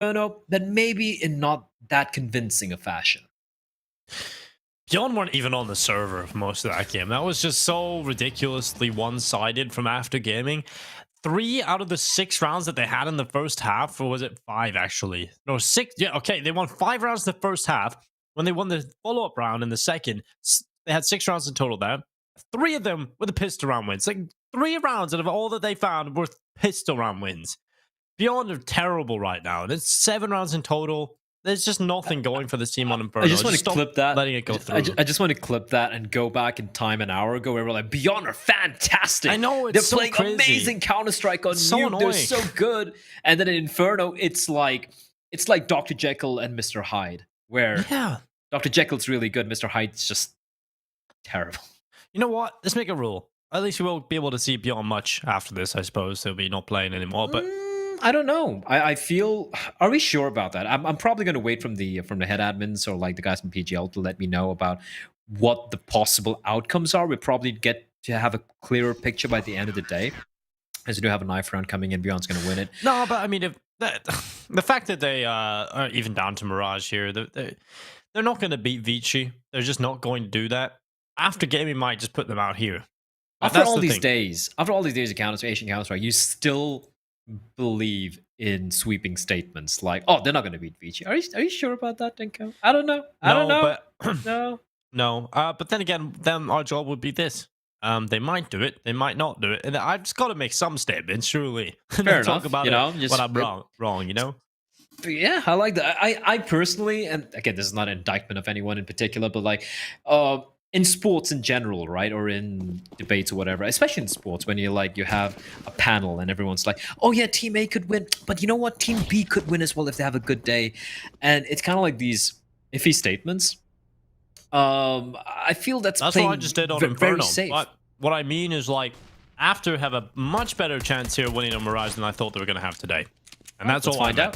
Inferno, but maybe in not that convincing a fashion. Beyond weren't even on the server for most of that game. That was just so ridiculously one-sided from After Gaming. 3 out of the 6 rounds that they had in the first half, or was it 5 actually? No, 6. Yeah, okay. They won 5 rounds in the first half. When they won the follow-up round in the second, they had 6 rounds in total there. 3 of them were the pistol round wins. Like 3 rounds out of all that they found were pistol round wins. Beyond are terrible right now. There's 7 rounds in total. There's just nothing going for this team on Inferno. I just want to clip that. Letting it go through. I just want to clip that and go back in time an hour ago where we're like, Beyond are fantastic. I know, it's they're so playing crazy. amazing Counter-Strike on So Nuke. annoying. They're so good. And then in Inferno, it's like Dr. Jekyll and Mr. Hyde, where Yeah. Dr. Jekyll's really good, Mr. Hyde's just terrible. You know what? Let's make a rule. At least we won't be able to see Beyond much after this, I suppose. They'll be not playing anymore. But I don't know. I feel. Are we sure about that? I'm probably going to wait from the head admins or like the guys from PGL to let me know about what the possible outcomes are. We'll probably get to have a clearer picture by the end of the day, as we do have a knife round coming in. Beyond's going to win it. no, but I mean, if the fact that they are even down to Mirage here, they're not going to beat Vici. They're just not going to do that. After Gaming might just put them out here. After all these days of Asian Counter-Strike, you still believe in sweeping statements like, "Oh, they're not going to beat Vici." Are you sure about that, Dinko? I don't know. I don't know. But no. But then again, our job would be this. They might do it. They might not do it. And I've just got to make some statements, surely. Fair enough. Talk about just when I'm wrong, you know? Yeah, I like that. I personally, and again, this is not an indictment of anyone in particular, but like, in sports in general, right, or in debates or whatever, especially in sports, when you have a panel and everyone's like, "Oh yeah, Team A could win, but you know what? Team B could win as well if they have a good day," and it's kind of like these iffy statements. I feel that's what I just did on Inferno. Safe. But what I mean is, like, After have a much better chance here winning on Mirage than I thought they were going to have today. And that's all I know.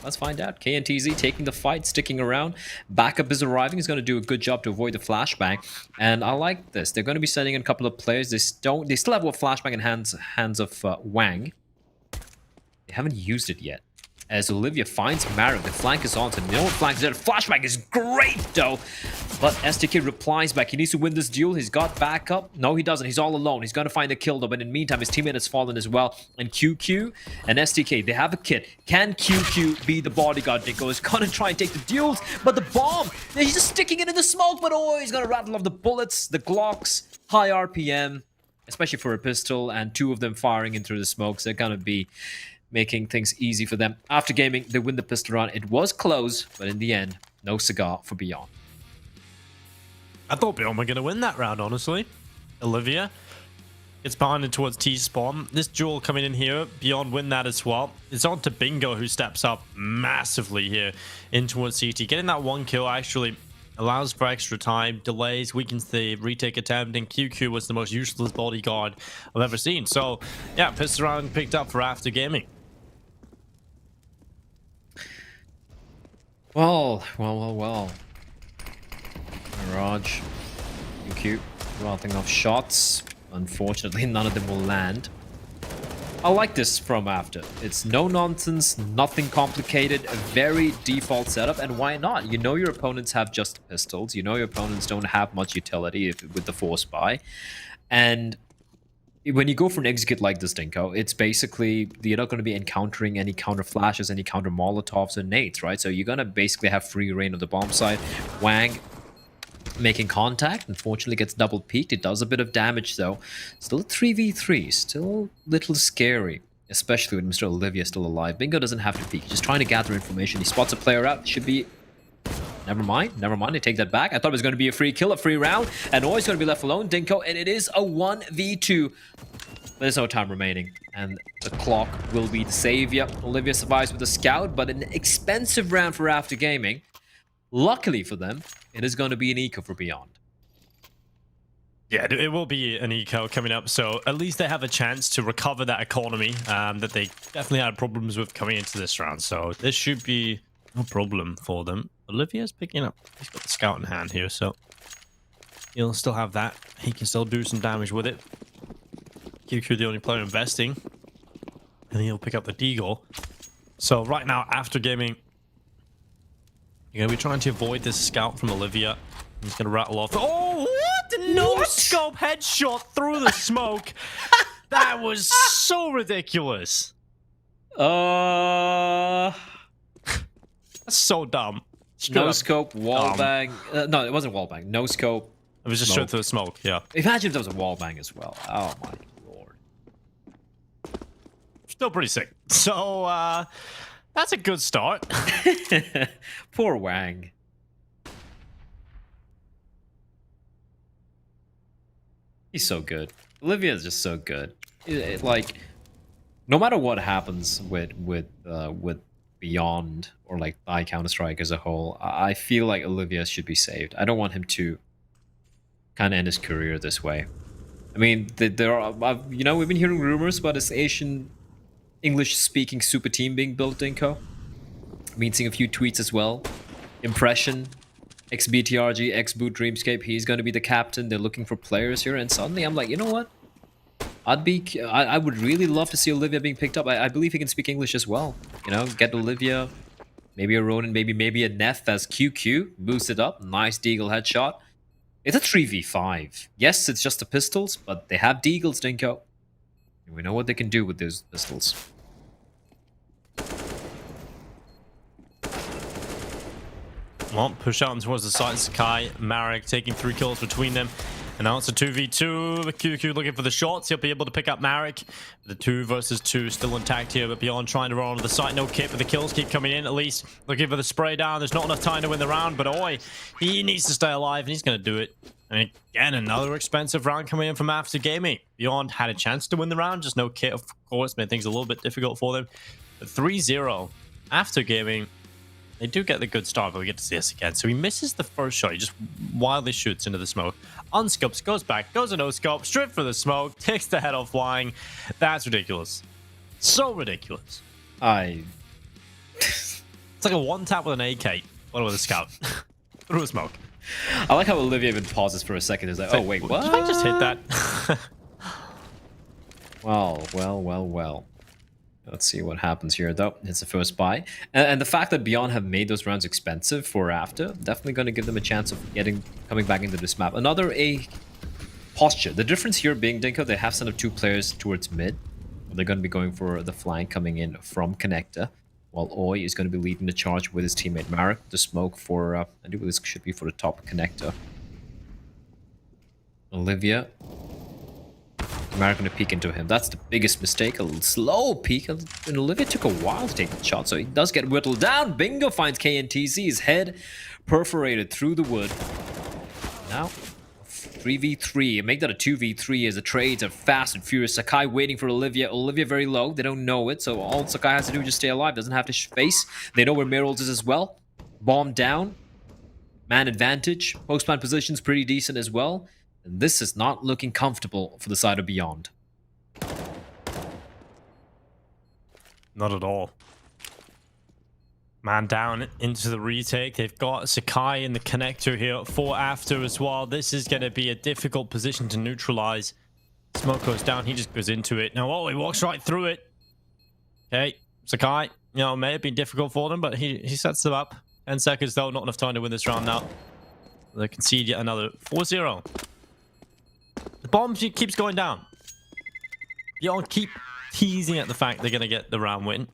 Let's find out. KNTZ taking the fight, sticking around. Backup is arriving. He's going to do a good job to avoid the flashbang. And I like this. They're going to be sending in a couple of players. They still have a flashbang in hands of Wang. They haven't used it yet. As Olivia finds Marrow, the flank is on, so no one flanks there. Flashbang is great, though. But STK replies back. He needs to win this duel. He's got backup. No, he doesn't. He's all alone. He's going to find the kill, though. But in the meantime, his teammate has fallen as well. And QQ and STK, they have a kit. Can QQ be the bodyguard? Dinko is going to try and take the duels. But the bomb, he's just sticking it in the smoke. But oh, he's going to rattle off the bullets, the Glocks, high RPM, especially for a pistol. And 2 of them firing into the smokes. They're going to be making things easy for them. After Gaming, they win the pistol round. It was close, but in the end, no cigar for Beyond. I thought Beyond were going to win that round, honestly. Olivia gets behind and towards T-spawn. This duel coming in here, Beyond win that as well. It's on to Bingo, who steps up massively here in towards CT. Getting that 1 kill actually allows for extra time, delays, weakens the retake attempt, and QQ was the most useless bodyguard I've ever seen. So, yeah, pistol round picked up for After Gaming. Well. Mirage, QQ, routing off shots. Unfortunately, none of them will land. I like this from After. It's no nonsense, nothing complicated, a very default setup, and why not? You know your opponents have just pistols. You know your opponents don't have much utility with the force buy. And when you go for an execute like this, Dinko, it's basically, you're not going to be encountering any counter flashes, any counter Molotovs and nades, right? So you're going to basically have free reign of the bomb site. Wang making contact, unfortunately gets double peaked. It does a bit of damage though. Still a 3v3, still a little scary, especially with Mr. Olivia still alive. Bingo doesn't have to peek, he's just trying to gather information. He spots a player out, should be... Never mind, I take that back. I thought it was going to be a free kill, a free round, and always going to be left alone, Dinko, and it is a 1v2. There's no time remaining, and the clock will be the savior. Olivia survives with a scout, but an expensive round for After Gaming. Luckily for them, it is going to be an eco for Beyond. Yeah, it will be an eco coming up, so at least they have a chance to recover that economy that they definitely had problems with coming into this round. So this should be no problem for them. Olivia's picking up. He's got the scout in hand here, so he'll still have that. He can still do some damage with it. QQ the only player investing, and he'll pick up the deagle. So right now, after gaming, you're going to be trying to avoid this scout from Olivia. He's going to rattle off. Oh, what? No scope headshot through the smoke. That was so ridiculous. That's That's so dumb. no scope, wall bang. No, it wasn't wall bang. No scope. It was just straight through the smoke, yeah. Imagine if there was a wall bang as well. Oh my lord. Still pretty sick. So, that's a good start. Poor Wang. He's so good. Olivia is just so good. Like, no matter what happens with Beyond or like Counter Strike as a whole, I feel like Olivia should be saved. I don't want him to kind of end his career this way. I mean, there are, you know, we've been hearing rumors about this Asian English-speaking super team being built, Dinko. I've been seeing a few tweets as well. Impression, ex-BTRG, ex-Boot Dreamscape, he's going to be the captain. They're looking for players here, and suddenly I'm like, you know what? I would really love to see Olivia being picked up. I believe he can speak English as well. You know, get Olivia, maybe a Ronin, maybe a Neth as QQ, boost it up. Nice Deagle headshot. It's a 3v5. Yes, it's just the pistols, but they have Deagles, Dinko. And we know what they can do with those pistols. Well, push out towards the side. Sakai, Marek taking 3 kills between them. And now it's a 2v2. QQ looking for the shots. He'll be able to pick up Marek. The 2 versus 2 still intact here, but Beyond trying to run onto the site. No kit, but the kills keep coming in at least. Looking for the spray down. There's not enough time to win the round, but Oi, he needs to stay alive, and he's going to do it. And again, another expensive round coming in from After Gaming. Beyond had a chance to win the round, just no kit, of course, made things a little bit difficult for them. But 3-0 After Gaming. They do get the good start, but we get to see this again. So he misses the first shot. He just wildly shoots into the smoke. Unscopes, goes back, goes a no-scope, straight for the smoke, takes the head off flying. That's ridiculous. So ridiculous. It's like a one-tap with an AK, but with a scout. Through a smoke. I like how Olivia even pauses for a second. Is like, oh wait, what? Did I just hit that? Well. Let's see what happens here, though. It's the first buy. And the fact that Beyond have made those rounds expensive for After, definitely going to give them a chance of coming back into this map. Another A posture. The difference here being, Dinko, they have sent up 2 players towards mid. They're going to be going for the flank coming in from Connector, while Oi is going to be leading the charge with his teammate Marek. The smoke for, I think this should be for the top Connector. Olivia. Marek going to peek into him. That's the biggest mistake. A slow peek. And Olivia took a while to take the shot, so he does get whittled down. Bingo finds KNTZ. His head perforated through the wood. Now, 3v3. Make that a 2v3 as the trades are fast and furious. Sakai waiting for Olivia. Olivia very low. They don't know it, so all Sakai has to do is just stay alive. Doesn't have to face. They know where Meryl's is as well. Bomb down. Man advantage. Post-plant position's pretty decent as well. And this is not looking comfortable for the side of Beyond. Not at all. Man down into the retake. They've got Sakai in the connector here for After as well. This is going to be a difficult position to neutralize. Smoke goes down. He just goes into it. Now, he walks right through it. Okay, Sakai, you know, may have been difficult for them, but he sets them up. 10 seconds, though. Not enough time to win this round now. They concede yet another 4-0. The bomb keeps going down. Beyond keep teasing at the fact they're going to get the round win.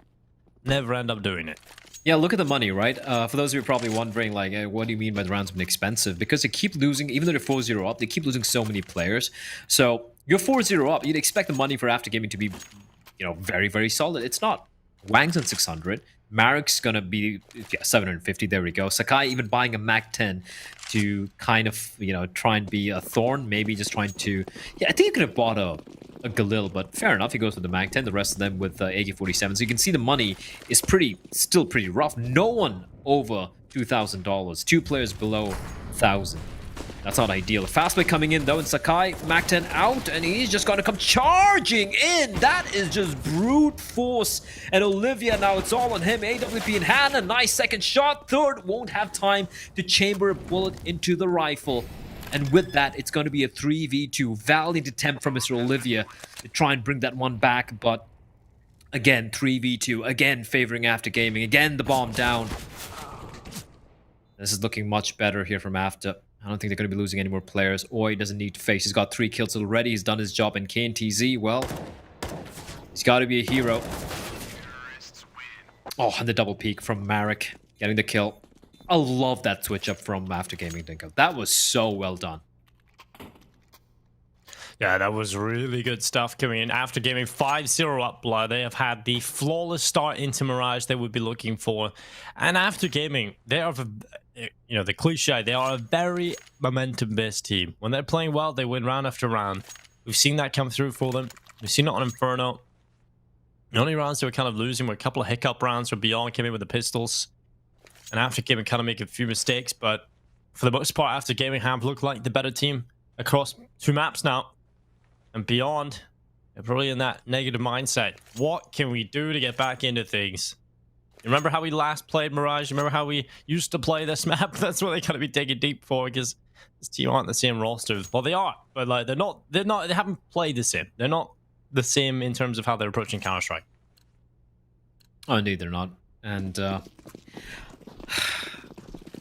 Never end up doing it. Yeah, look at the money, right? For those of you probably wondering, like, what do you mean by the rounds been expensive? Because they keep losing, even though they're 4-0 up, they keep losing so many players. So you're 4-0 up, you'd expect the money for After Gaming to be, you know, very, very solid. It's not. Wang's on 600. Marek's gonna be 750. There we go. Sakai even buying a Mac 10 to kind of, you know, try and be a thorn. Maybe just trying to. Yeah, I think he could have bought a Galil, but fair enough. He goes with the Mac 10. The rest of them with AK-47. So you can see the money is still pretty rough. No one over $2,000. 2 players below 1,000. That's not ideal. Fastback coming in though, and Sakai, Mac 10 out, and he's just gonna come charging in. That is just brute force. And Olivia, now it's all on him. AWP in hand, a nice second shot. Third, won't have time to chamber a bullet into the rifle. And with that, it's going to be a 3v2. Valiant attempt from Mr. Olivia to try and bring that one back, but Again, 3v2. Again, favoring After Gaming. Again, the bomb down. This is looking much better here from After. I don't think they're going to be losing any more players. Oi doesn't need to face. He's got 3 kills already. He's done his job. And KNTZ, well, he's got to be a hero. Oh, and the double peek from Marek. Getting the kill. I love that switch up from After Gaming, Dinko. That was so well done. Yeah, that was really good stuff coming in. After Gaming 5-0 up, Blood, they have had the flawless start into Mirage they would be looking for. And After Gaming, they are, you know, the cliche, they are a very momentum-based team. When they're playing well, they win round after round. We've seen that come through for them. We've seen it on Inferno. The only rounds they were kind of losing were a couple of hiccup rounds where Beyond came in with the pistols. And After Gaming kind of make a few mistakes, but for the most part, After Gaming have looked like the better team across 2 maps now. And Beyond, they're probably in that negative mindset. What can we do to get back into things? You remember how we last played Mirage? You remember how we used to play this map? That's what they gotta be digging deep for, because this team aren't the same roster. Well, they are, but like they haven't played the same. They're not the same in terms of how they're approaching Counter-Strike. Oh, indeed, they're not. And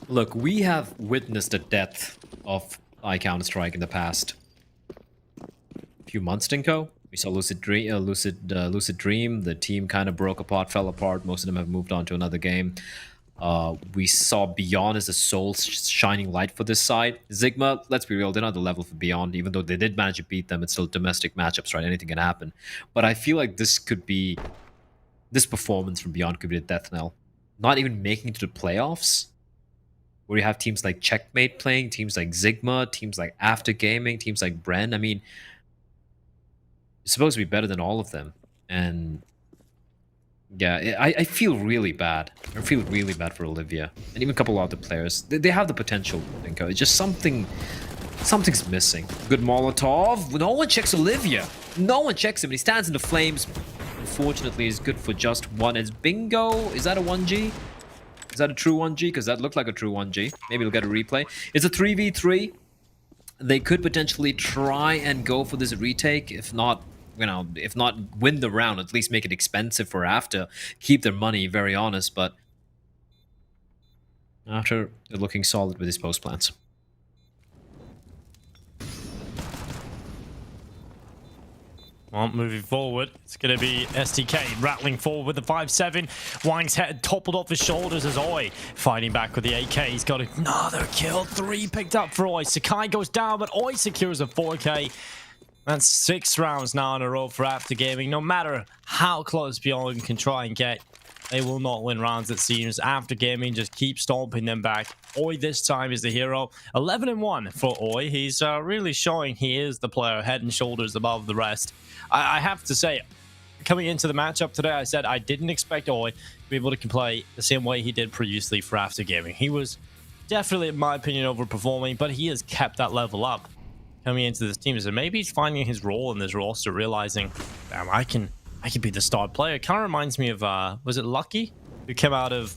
look, we have witnessed the death of Counter-Strike in the past few months, Dinko. We saw Lucid Dream. The team kind of broke apart, fell apart. Most of them have moved on to another game. We saw Beyond as the sole shining light for this side. Sigma, let's be real, they're not the level for Beyond. Even though they did manage to beat them, it's still domestic matchups, right? Anything can happen. But I feel like this performance from Beyond could be a death knell. Not even making it to the playoffs, where you have teams like Checkmate playing, teams like Sigma, teams like After Gaming, teams like Bren. I mean, it's supposed to be better than all of them. And yeah, I feel really bad. I feel really bad for Olivia. And even a couple of other players. They have the potential, Dinko. It's just something's missing. Good Molotov. No one checks Olivia. No one checks him. He stands in the flames. Unfortunately, he's good for just one. It's Bingo. Is that a 1G? Is that a true 1G? Because that looked like a true 1G. Maybe we'll get a replay. It's a 3v3. They could potentially try and go for this retake. If not, you know, if not win the round, at least make it expensive for After. Keep their money, very honest, but After, they're looking solid with his post plans. Well, moving forward, it's going to be STK rattling forward with the 5-7. Wang's head toppled off his shoulders as Oi fighting back with the AK. He's got another kill. 3 picked up for Oi. Sakai goes down, but Oi secures a 4K. That's 6 rounds now in a row for After Gaming. No matter how close Beyond can try and get, they will not win rounds, it seems. After Gaming just keeps stomping them back. Oi this time is the hero. 11-1 for Oi. He's really showing he is the player head and shoulders above the rest. I have to say, coming into the matchup today, I said I didn't expect Oi to be able to play the same way he did previously for After Gaming. He was definitely, in my opinion, overperforming, but he has kept that level up coming into this team. So maybe he's finding his role in this roster, realizing, damn, I can be the star player. It kind of reminds me of, was it Lucky? Who came out of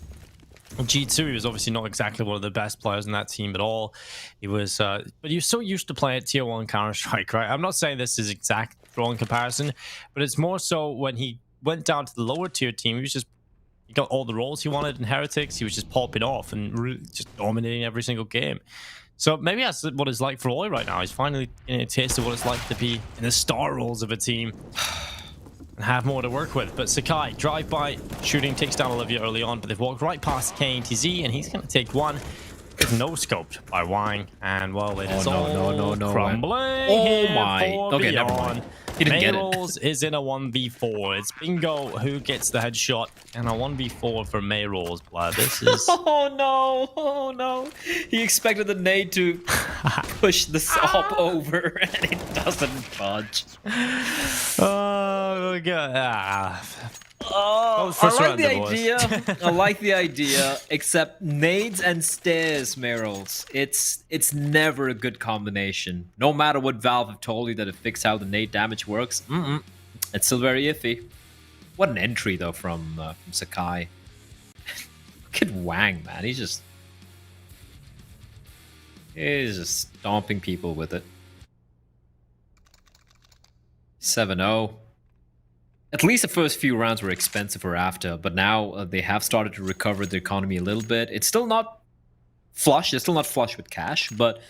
G2. He was obviously not exactly one of the best players in that team at all. He was, but he was so used to playing at Tier 1 Counter-Strike, right? I'm not saying this is exact drawing comparison, but it's more so when he went down to the lower tier team, he got all the roles he wanted in Heretics. He was just popping off and really just dominating every single game. So maybe that's what it's like for Oi right now. He's finally getting a taste of what it's like to be in the star roles of a team and have more to work with. But Sakai, drive-by shooting, takes down Olivia early on, but they've walked right past KNTZ, and he's going to take one. No scoped by Wang, and well, it is all crumbling. Oh my! Okay, never mind. He didn't get it. Mayrolls is in a 1v4. It's Bingo who gets the headshot, and a 1v4 for Mayrolls. Blood. This is. Oh no! Oh no! He expected the nade to push the op over, and it doesn't budge. Oh my god! Oh, I like the idea. I like the idea, except nades and stairs, Mayrolls. It's never a good combination. No matter what Valve have told you that it fixed how the nade damage works, it's still very iffy. What an entry though from Sakai. Look at Wang, man. He's just stomping people with it. 7-0. At least the first few rounds were expensive for After, but now they have started to recover the economy a little bit. It's still not flush. They're still not flush with cash, but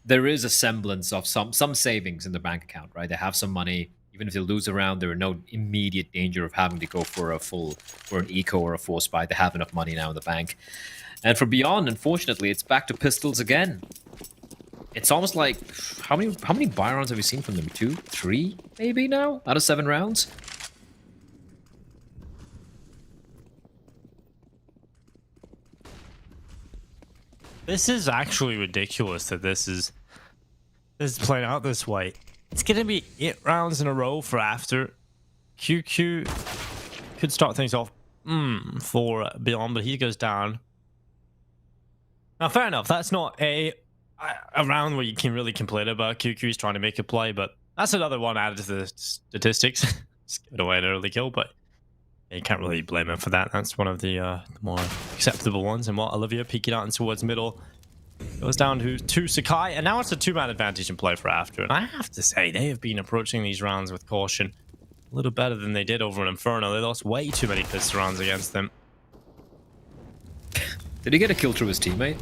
there is a semblance of some savings in the bank account, right? They have some money. Even if they lose a round, there are no immediate danger of having to go for an eco or a force buy. They have enough money now in the bank. And for Beyond, unfortunately, it's back to pistols again. It's almost like how many buy rounds have we seen from them? 2, 3, maybe now out of 7 rounds. This is actually ridiculous that this is playing out this way. It's gonna be 8 rounds in a row for After. QQ could start things off for Beyond, but he goes down. Now, fair enough. That's not a round where you can really complain about QQ's trying to make a play, but that's another one added to the statistics. Just give it away an early kill, but you can't really blame him for that. That's one of the more acceptable ones. And what Olivia peeking out in towards middle goes down to Sakai, and now it's a 2-man advantage in play for After. And I have to say, they have been approaching these rounds with caution a little better than they did over in Inferno. They lost way too many pistol rounds against them. Did he get a kill through his teammate?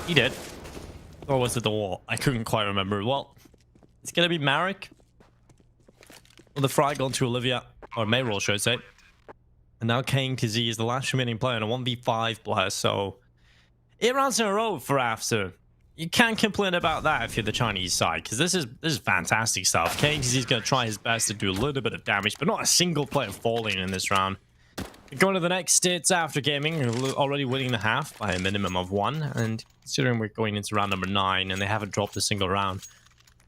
He did. Or was it the wall? I couldn't quite remember. Well, it's going to be Marek. Well, the frag onto Olivia, or Mayroll, should I say. And now Kane KZ is the last remaining player in a 1v5 player, so 8 rounds in a row for After. You can't complain about that if you're the Chinese side, because this is fantastic stuff. Kane KZ is going to try his best to do a little bit of damage, but not a single player falling in this round. Going to the next stage After Gaming, already winning the half by a minimum of 1, and considering we're going into round number 9 and they haven't dropped a single round,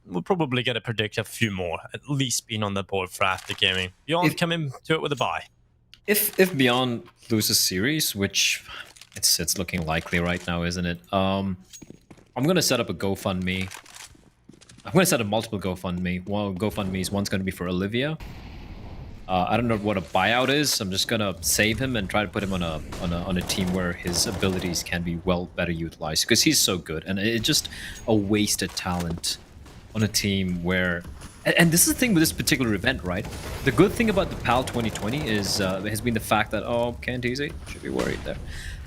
we'll probably get to predict a few more, at least being on the board for After Gaming. Beyond come into it with a bye. If Beyond loses series, which it's looking likely right now, isn't it? I'm gonna set up a GoFundMe. I'm gonna set up multiple GoFundMe. One GoFundMe's, one's gonna be for Olivia. I don't know what a buyout is. I'm just gonna save him and try to put him on a team where his abilities can be better utilized, because he's so good, and it's just a wasted talent on a team where. And this is the thing with this particular event, right? The good thing about the PAL 2020 is has been the fact that can't easy should be worried there.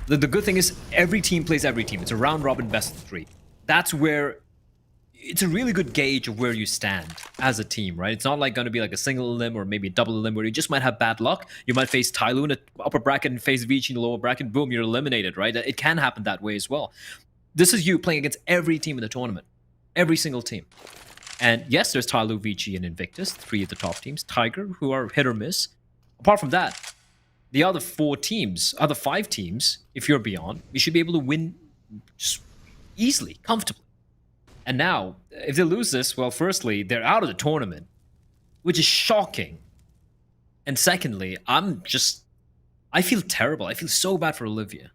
The good thing is every team plays every team. It's a round robin best of 3. That's where it's a really good gauge of where you stand as a team, right? It's not like going to be like a single elim or maybe a double elim where you just might have bad luck. You might face Tyloo in the upper bracket and face Vici in the lower bracket. Boom, you're eliminated, right? It can happen that way as well. This is you playing against every team in the tournament. Every single team. And yes, there's Tyloo, Vici, and Invictus, 3 of the top teams. Tiger, who are hit or miss. Apart from that, the other 5 teams, if you're Beyond, you should be able to win just easily, comfortably. And now, if they lose this, well, firstly, they're out of the tournament, which is shocking. And secondly, I feel terrible. I feel so bad for Olivia.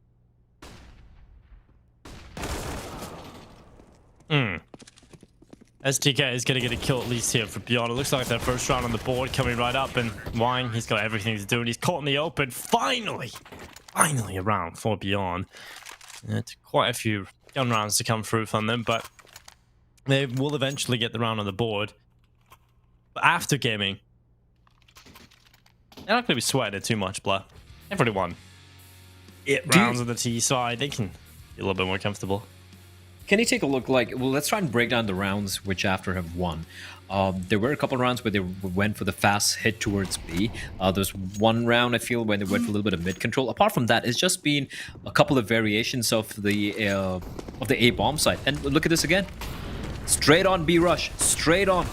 STK is going to get a kill at least here for Beyond. It looks like their first round on the board coming right up, and Wang, he's got everything to do, and he's caught in the open. Finally a round for Beyond. It's quite a few gun rounds to come through from them, but they will eventually get the round on the board. But After Gaming, they're not going to be sweating it too much, blah. Everyone. 8 rounds on the T side, they can be a little bit more comfortable. Can you take a look? Let's try and break down the rounds which After have won. There were a couple of rounds where they went for the fast hit towards B. There's one round, I feel, when they went for a little bit of mid control. Apart from that, it's just been a couple of variations of the A bomb side. And look at this again. Straight on B rush. Straight on.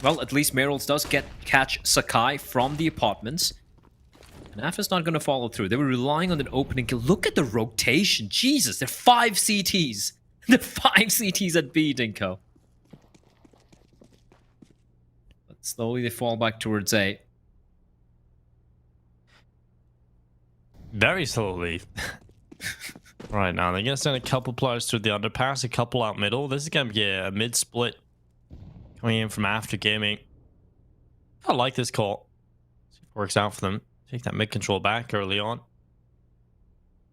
Well, at least Meryl's does catch Sakai from the apartments. And After's not going to follow through. They were relying on an opening kill. Look at the rotation. Jesus, they're 5 CTs. They're 5 CTs at B, Dinko. But slowly they fall back towards A. Very slowly. Right now, they're going to send a couple players through the underpass, a couple out middle. This is going to be a mid-split coming in from After Gaming. I like this call. See if it works out for them. Take that mid-control back early on.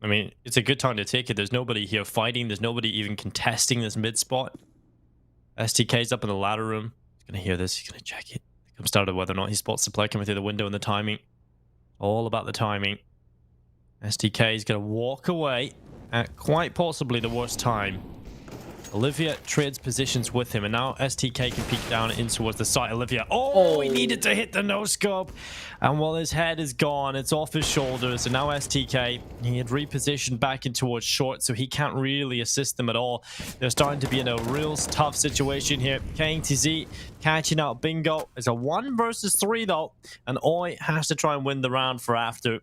I mean, it's a good time to take it. There's nobody here fighting. There's nobody even contesting this mid spot. STK's up in the ladder room. Gonna hear this. He's gonna check it. It comes down to whether or not he spots the player coming through the window and the timing. All about the timing. STK is gonna walk away at quite possibly the worst time. Olivia trades positions with him, and now STK can peek down in towards the site. Olivia, he needed to hit the no-scope. And while his head is gone, it's off his shoulders. And now STK, he had repositioned back in towards short, so he can't really assist them at all. They're starting to be in a real tough situation here. KTZ catching out Bingo. It's a 1 versus 3 though, and Oi has to try and win the round for after.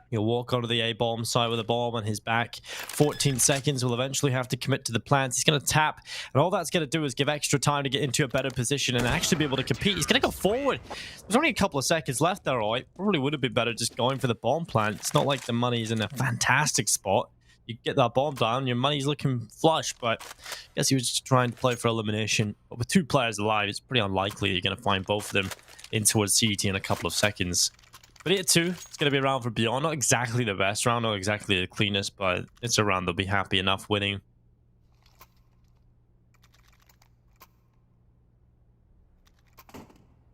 He'll walk onto the A-bomb side with a bomb on his back. 14 seconds. Will eventually have to commit to the plants. He's going to tap, and all that's going to do is give extra time to get into a better position and actually be able to compete. He's going to go forward. There's only a couple of seconds left there, right? Probably would have been better just going for the bomb plant. It's not like the money's in a fantastic spot. You get that bomb down, your money's looking flush, but I guess he was just trying to play for elimination. But with 2 players alive, it's pretty unlikely you're going to find both of them in towards CT in a couple of seconds. But here too, it's going to be a round for Beyond. Not exactly the best round, not exactly the cleanest, but it's a round they'll be happy enough winning.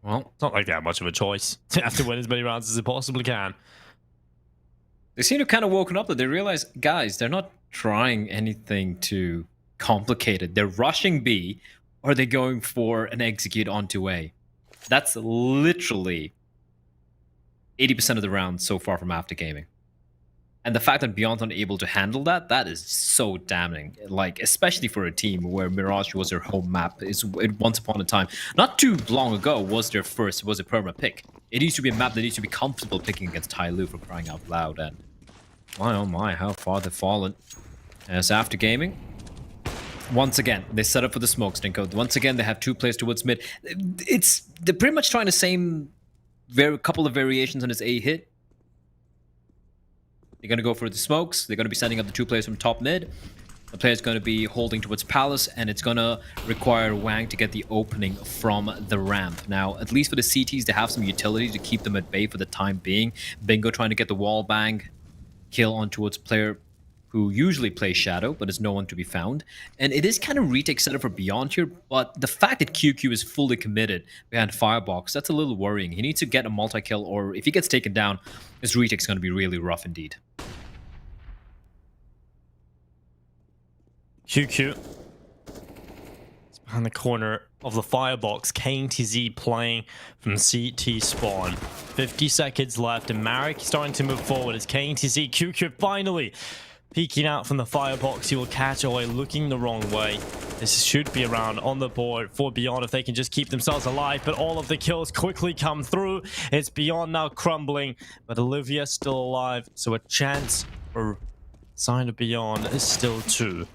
Well, it's not like that much of a choice. They have to win as many rounds as they possibly can. They seem to have kind of woken up that they realize, guys, they're not trying anything too complicated. They're rushing B, or they're going for an execute onto A. That's literally 80% of the round so far from After Gaming. And the fact that Beyond's not able to handle that, that is so damning. Like, especially for a team where Mirage was their home map. Once upon a time, not too long ago, was their first, was a perma pick. It needs to be a map that needs to be comfortable picking against Tyloo, for crying out loud. And my oh my, how far they've fallen. As After Gaming, once again, they set up for the smoke, Stinko. Once again, they have 2 players towards mid. They're pretty much trying the same couple of variations on his A hit. They're going to go for the smokes. They're going to be sending up the 2 players from top mid. The player's going to be holding towards Palace, and it's going to require Wang to get the opening from the ramp. Now, at least for the CTs, they have some utility to keep them at bay for the time being. Bingo trying to get the wall bang kill on towards player who usually plays Shadow, but is no one to be found. And it is kind of retake setup for Beyond here, but the fact that QQ is fully committed behind Firebox, that's a little worrying. He needs to get a multi-kill, or if he gets taken down, his retake's going to be really rough indeed. QQ. It's behind the corner of the Firebox. KTZ playing from CT spawn. 50 seconds left, and Marek starting to move forward as KTZ. QQ finally peeking out from the Firebox. He will catch Oi looking the wrong way. This should be a round on the board for Beyond if they can just keep themselves alive, but all of the kills quickly come through. It's Beyond now crumbling, but Olivia still alive, so a chance for Sign of Beyond is still 2.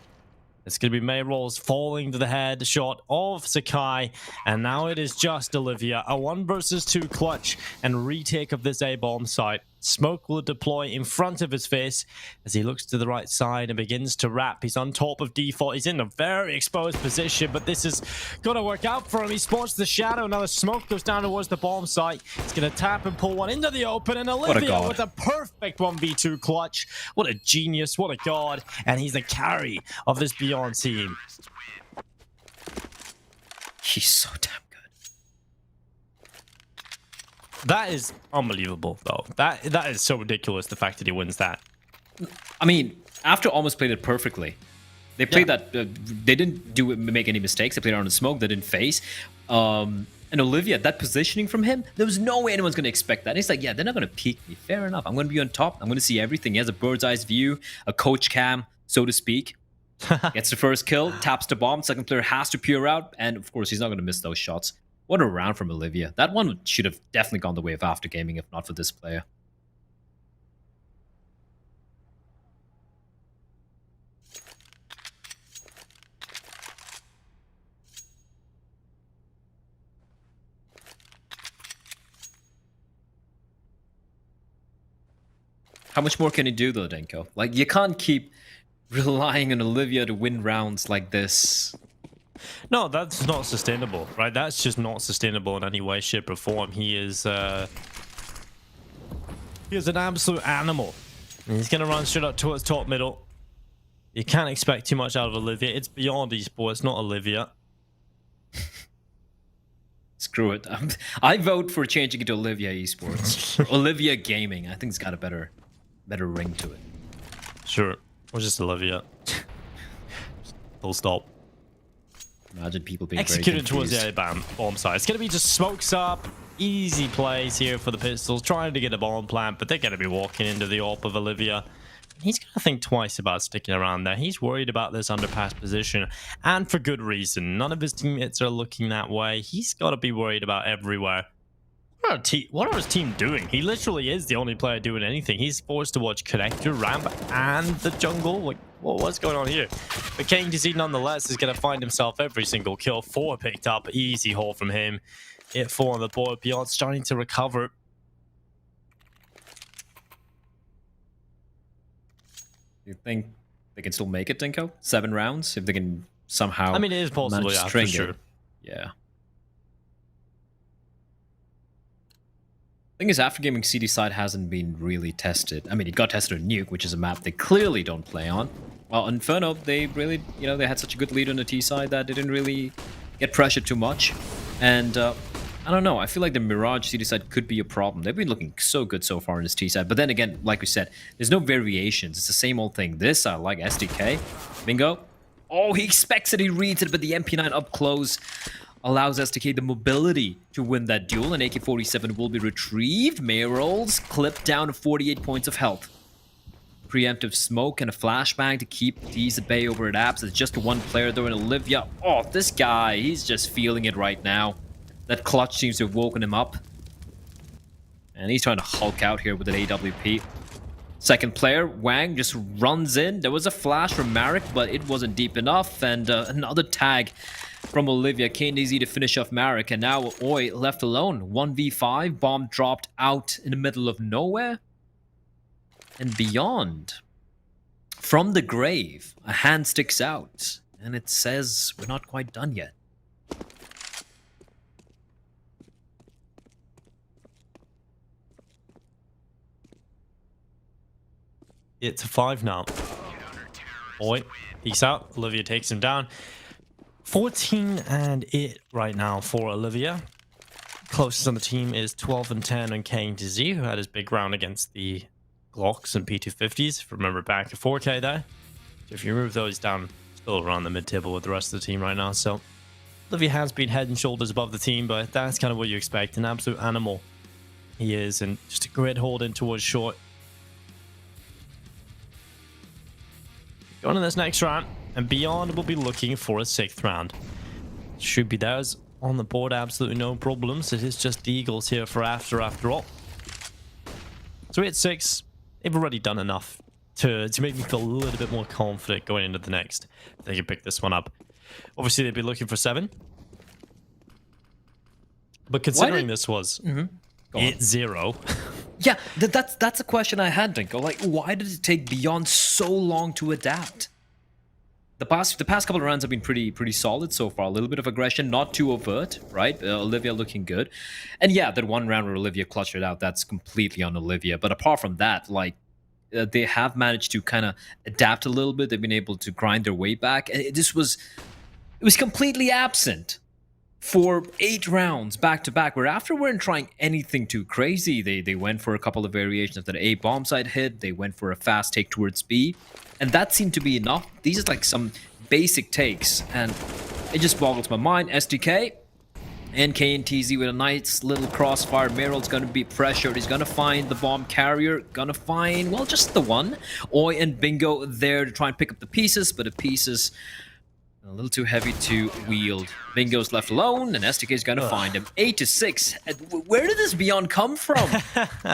It's going to be Mayrolls falling to the head shot of Sakai, and now it is just Olivia. A 1 versus 2 clutch and retake of this A-bomb site. Smoke will deploy in front of his face as he looks to the right side and begins to wrap. He's on top of default. He's in a very exposed position, but this is going to work out for him. He spots the shadow. Now the smoke goes down towards the bomb site. He's going to tap and pull one into the open, and Olivia with a perfect 1v2 clutch. What a genius. What a god. And he's the carry of this Beyond team. He's so damn good. That is unbelievable, though. That is so ridiculous, the fact that he wins that. I mean, After almost played it perfectly. They played that. They didn't make any mistakes. They played around the smoke. They didn't phase. And Olivia, that positioning from him, there was no way anyone's going to expect that. And he's like, yeah, they're not going to peek me. Fair enough. I'm going to be on top. I'm going to see everything. He has a bird's eye view, a coach cam, so to speak. Gets the first kill, taps the bomb. Second player has to peer out. And of course, he's not going to miss those shots. What a round from Olivia. That one should have definitely gone the way of After Gaming if not for this player. How much more can he do though, Denko? Like, you can't keep relying on Olivia to win rounds like this. No, that's not sustainable, right? That's just not sustainable in any way, shape, or form. He is an absolute animal. And he's going to run straight up towards top middle. You can't expect too much out of Olivia. It's Beyond esports, not Olivia. Screw it. I vote for changing it to Olivia Esports. Or Olivia Gaming. I think it's got a better ring to it. Sure. Or just Olivia. Full stop. Imagine people being Executed very towards the confused. bomb site. It's going to be just smokes up. Easy plays here for the Pistols. Trying to get a bomb plant, but they're going to be walking into the AWP of Olivia. He's going to think twice about sticking around there. He's worried about this underpass position, and for good reason. None of his teammates are looking that way. He's got to be worried about everywhere. What are his team doing? He literally is the only player doing anything. He's forced to watch Connector, Ramp, and the jungle. Like, what's going on here? But KTZ nonetheless is going to find himself every single kill. 4 picked up. Easy haul from him. Hit 4 on the board. Beyond starting to recover. You think they can still make it, Dinko? 7 rounds? If they can somehow I mean, it is possible, manage to yeah, for string sure. it. Yeah. Thing is, After Gaming CD side hasn't been really tested. I mean, it got tested on Nuke, which is a map they clearly don't play on. Well, Inferno, they really, they had such a good lead on the T side that they didn't really get pressured too much. And I don't know. I feel like the Mirage CD side could be a problem. They've been looking so good so far in this T side. But then again, like we said, there's no variations. It's the same old thing. This, I like SDK. Bingo. Oh, he expects it. He reads it. But the MP9 up close allows SDK the mobility to win that duel. And AK-47 will be retrieved. Mayrolls clipped down to 48 points of health. Preemptive smoke and a flashbang to keep these at bay over at Apps. It's just one player though in Olivia. Oh, this guy, he's just feeling it right now. That clutch seems to have woken him up. And he's trying to Hulk out here with an AWP. Second player, Wang, just runs in. There was a flash from Marek, but it wasn't deep enough. And another tag from Olivia. KTZ to finish off Marek. And now Oi left alone. 1v5. Bomb dropped out in the middle of nowhere. And beyond. From the grave, a hand sticks out. And it says, we're not quite done yet. It's a 5 now. Oi, peace out. Olivia takes him down. 14 and it right now for Olivia. Closest on the team is 12 and 10 on KTZ, who had his big round against the Glocks and P250s. Remember back at 4K there. So if you remove those down, still around the mid-table with the rest of the team right now. So Olivia has been head and shoulders above the team, but that's kind of what you expect. An absolute animal he is, and just a great hold in towards short. Going to this next round, and Beyond will be looking for a 6th round. Should be theirs on the board, absolutely no problems. It is just the Eagles here for after all. So at 6, they've already done enough to make me feel a little bit more confident going into the next. They can pick this one up. Obviously, they'd be looking for 7. But considering this was 8-0. Yeah, that's a question I had, Dinko. Like, why did it take Beyond so long to adapt? The past couple of rounds have been pretty solid so far. A little bit of aggression, not too overt, right? Olivia looking good. And yeah, that one round where Olivia clutched it out, that's completely on Olivia. But apart from that, like, they have managed to kind of adapt a little bit. They've been able to grind their way back. And it was completely absent for 8 rounds back-to-back, where after weren't trying anything too crazy. They went for a couple of variations of that A bomb site hit. They went for a fast take towards B. And that seemed to be enough. These are like some basic takes. And it just boggles my mind. SDK and KTZ with a nice little crossfire. Meryl's going to be pressured. He's going to find the bomb carrier. Going to find, well, just the one. Oi and Bingo there to try and pick up the pieces. But the pieces a little too heavy to wield. Bingo's left alone, and SDK's gonna find him. 8-6. Where did this Beyond come from?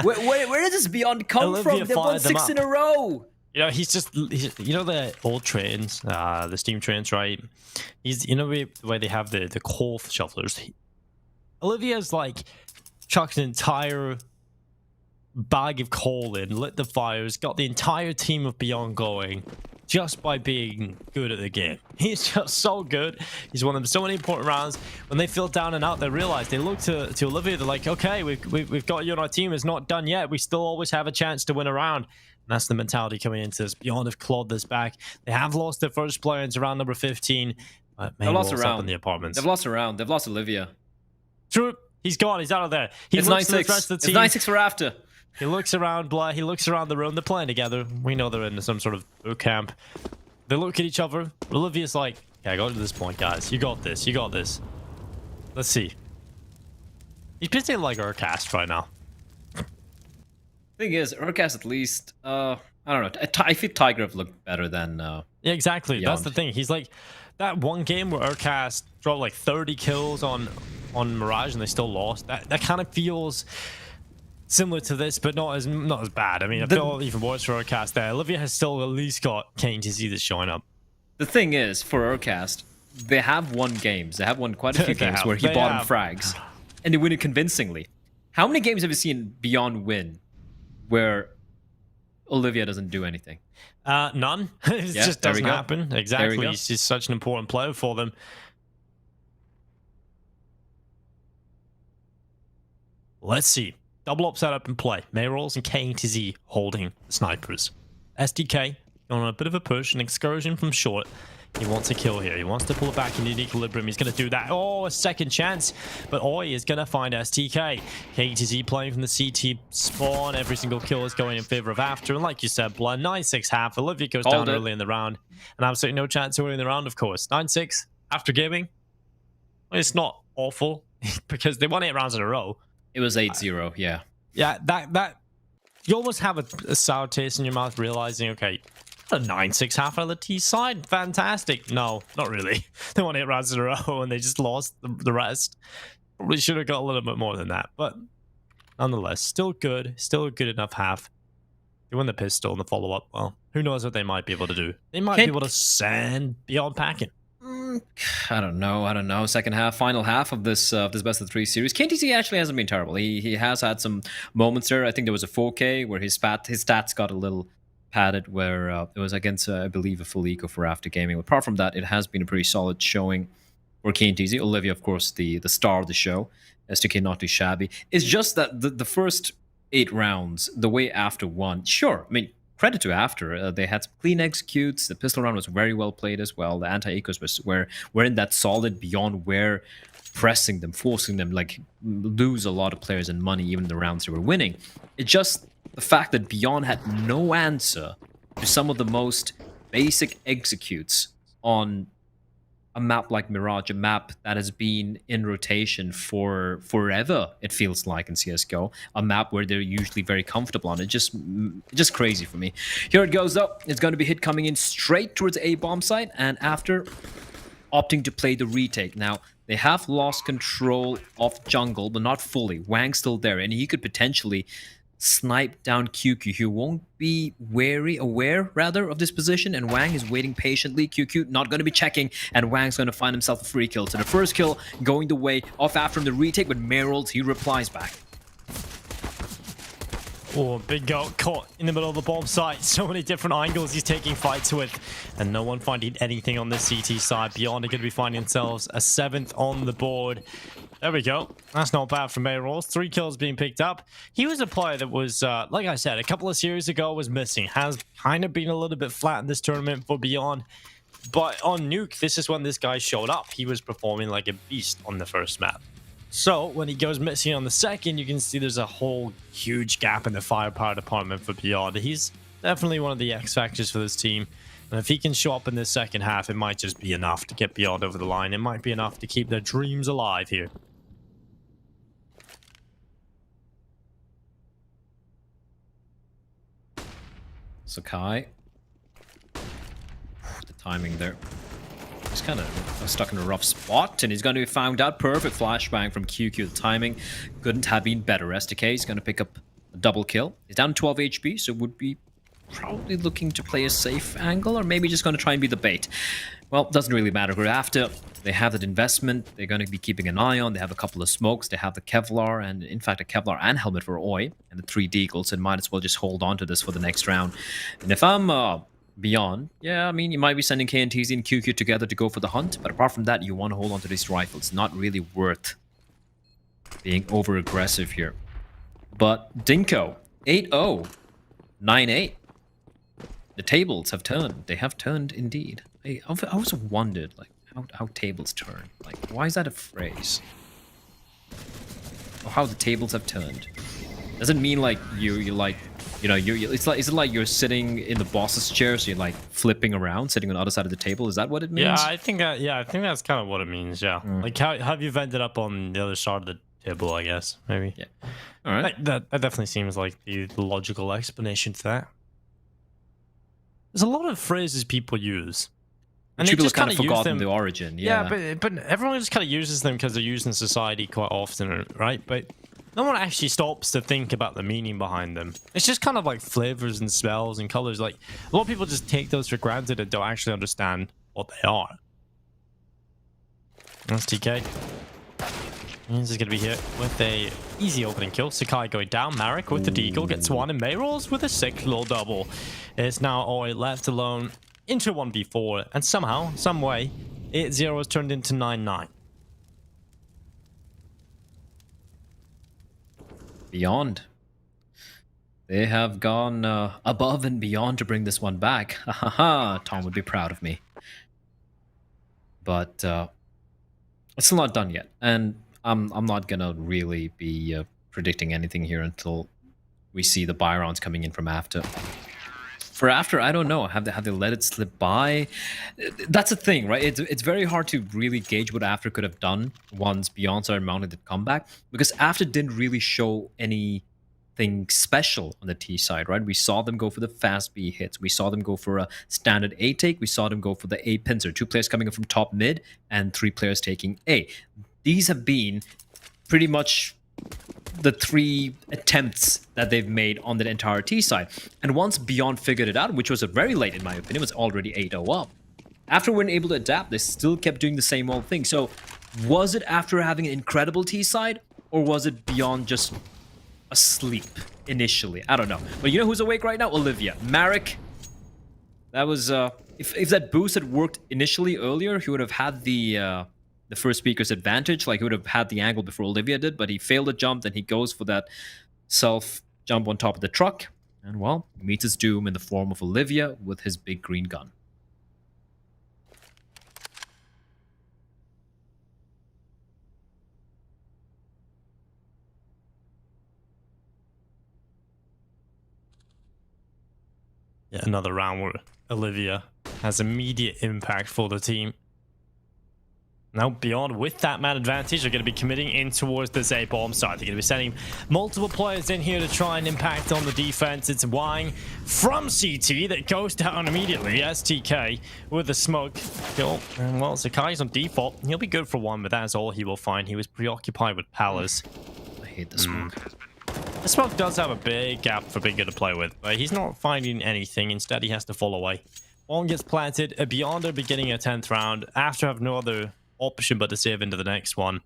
where did this Beyond come from? They've won 6 in a row. You know, he's the old trains, the steam trains, right? He's, the way they have the coal shufflers. Olivia's like chucked an entire bag of coal in, lit the fires, got the entire team of Beyond going just by being good at the game. He's just so good. He's won them so many important rounds. When they feel down and out, they realize, they look to Olivia, they're like, okay, we've got you on our team. It's not done yet. We still always have a chance to win a round. And that's the mentality coming into this. Beyond have clawed this back. They have lost their first player into round number 15. But They've lost a round in the apartments. They've lost a round. They've lost Olivia. True. He's gone. He's out of there. He It's looks to the 9-6. rest of the It's team. 9-6 for after. He looks around, Blair. He looks around the room. They're playing together. We know they're in some sort of boot camp. They look at each other. Olivia's like, "Okay, I got to this point, guys. You got this. You got this. Let's see." He's basically like Urcast right now. Thing is, Urcast at least, I don't know. I feel Tiger have looked better than. Yeah, exactly. That's Beyond. the thing. He's like that one game where Urcast dropped like 30 kills on Mirage and they still lost. That kind of feels similar to this, but not as bad. I mean, I feel even worse for Urcast there. Olivia has still at least got KTZ that's showing up. The thing is, for Urcast, they have won games. They have won quite a few games where he They bottom have. frags, and they win it convincingly. How many games have you seen Beyond win where Olivia doesn't do anything? None. It Yeah, just there we doesn't go. happen. There we Exactly. go. He's just such an important player for them. Let's see. Double up setup in play. Mayrolls and KTZ holding the snipers. SDK on a bit of a push, an excursion from short. He wants a kill here. He wants to pull it back into equilibrium. He's going to do that. Oh, a second chance. But Oi is going to find STK. KTZ playing from the CT spawn. Every single kill is going in favor of After. And like you said, Blood 9-6 half. Olivia goes Called down it. early in the round. And absolutely no chance of winning the round, of course. 9-6 after gaming. It's not awful because they won 8 rounds in a row. It was 8-0, yeah. Yeah, that you almost have a sour taste in your mouth realizing, okay, a 9-6 half out of the T side. Fantastic. No, not really. They won 8 rounds in a row and they just lost the rest. Probably should have got a little bit more than that. But nonetheless, still good. Still a good enough half. They win the pistol and the follow-up. Well, who knows what they might be able to do. They might be able to send Beyond packing. I don't know. Second half, final half of this best of 3 series. KTC actually hasn't been terrible. He has had some moments there. I think there was a 4K where his stats got a little padded, where it was against I believe a full eco for After Gaming. But apart from that, it has been a pretty solid showing for KTZ. Olivia, of course, the star of the show. STK not too shabby. It's just that the first 8 rounds, the way After won. Sure, I mean, credit to After. They had some clean executes. The pistol round was very well played as well. The anti-ecos were in that solid Beyond where pressing them, forcing them, like lose a lot of players and money even in the rounds they were winning. It's just the fact that Beyond had no answer to some of the most basic executes on a map like Mirage, a map that has been in rotation for forever, it feels like, in CSGO. A map where they're usually very comfortable on it. Just crazy for me. Here it goes, though. It's going to be hit coming in straight towards A bomb site, and After opting to play the retake. Now, they have lost control of jungle, but not fully. Wang's still there, and he could potentially snipe down QQ, who won't be aware of this position, and Wang is waiting patiently. QQ not going to be checking, and Wang's going to find himself a free kill. So the first kill going the way of After the retake, but Meryl's, he replies back. Oh, Big Goat caught in the middle of the bomb site. So many different angles he's taking fights with. And no one finding anything on the CT side. Beyond are going to be finding themselves a 7th on the board. There we go. That's not bad for Mayrolls. 3 kills being picked up. He was a player that was, like I said, a couple of series ago was missing. Has kind of been a little bit flat in this tournament for Beyond. But on Nuke, this is when this guy showed up. He was performing like a beast on the first map. So when he goes missing on the second, you can see there's a whole huge gap in the firepower department for Beyond. He's definitely one of the X factors for this team. And if he can show up in this second half, it might just be enough to get Beyond over the line. It might be enough to keep their dreams alive here. Sakai. The timing there. He's kind of stuck in a rough spot, and he's going to be found out. Perfect flashbang from QQ. The timing couldn't have been better. STK is going to pick up a double kill. He's down 12 HP, so would be probably looking to play a safe angle, or maybe just going to try and be the bait. Well, doesn't really matter. After they have that investment, they're going to be keeping an eye on. They have a couple of smokes. They have the Kevlar, and in fact, a Kevlar and helmet for Oi, and the 3 deagles, and might as well just hold on to this for the next round. And if I'm Beyond, yeah, I mean, you might be sending KNTZ and QQ together to go for the hunt, but apart from that, you want to hold on to these rifles. Not really worth being over-aggressive here. But Dinko, 8-0, 9-8. The tables have turned. They have turned indeed. I always wondered, like, how tables turn. Like, why is that a phrase? Oh, how the tables have turned. Doesn't mean like you like, you know, it's like, is it like you're sitting in the boss's chair, so you're like flipping around, sitting on the other side of the table? Is that what it means? Yeah, I think that's kind of what it means. Yeah, like how have you ended up on the other side of the table? I guess maybe. Yeah. All right. That definitely seems like the logical explanation to that. There's a lot of phrases people use, and they people just have kind kind of of use forgotten them. the origin. Yeah, Yeah. but everyone just kind of uses them because they're used in society quite often, right? But no one actually stops to think about the meaning behind them. It's just kind of like flavors and smells and colors. Like a lot of people just take those for granted and don't actually understand what they are. That's TK. He's going to be hit with a easy opening kill. Sakai going down. Marek with the deagle gets one, and Mayrolls with a sick little double. It's now Oi left alone into 1v4, and somehow, some way, 8-0 has turned into 9-9. Beyond. They have gone above and beyond to bring this one back. Ha ha ha. Tom would be proud of me. But it's still not done yet. And I'm not going to really be predicting anything here until we see the buy rounds coming in from after. For after, I don't know. Have they let it slip by? That's the thing, right? It's very hard to really gauge what after could have done once Beyond started mounting the comeback, because after didn't really show anything special on the T side, right? We saw them go for the fast B hits. We saw them go for a standard A take. We saw them go for the A pincer. 2 players coming in from top mid and 3 players taking A. These have been pretty much the 3 attempts that they've made on the entire T side. And once Beyond figured it out, which was very late in my opinion, it was already 8-0 up. After we're able to adapt, they still kept doing the same old thing. So was it after having an incredible T side, or was it Beyond just asleep initially? I don't know. But you know who's awake right now? Olivia. Marek. That was if that boost had worked initially earlier, he would have had the first speaker's advantage. Like, he would have had the angle before Olivia did, but he failed the jump. Then he goes for that self jump on top of the truck, and well, meets his doom in the form of Olivia with his big green gun. Yeah, another round where Olivia has immediate impact for the team. Now Beyond, with that man advantage, are going to be committing in towards this A bomb site. They're going to be sending multiple players in here to try and impact on the defense. It's Wang from CT that goes down immediately. STK with the smoke kill. And well, Sakai's on default. He'll be good for one, but that's all he will find. He was preoccupied with Palace. I hate the smoke. The smoke does have a big gap for Bigger to play with, but he's not finding anything. Instead, he has to fall away. One gets planted. A Beyond are beginning a 10th round after have no other option but to save into the next one.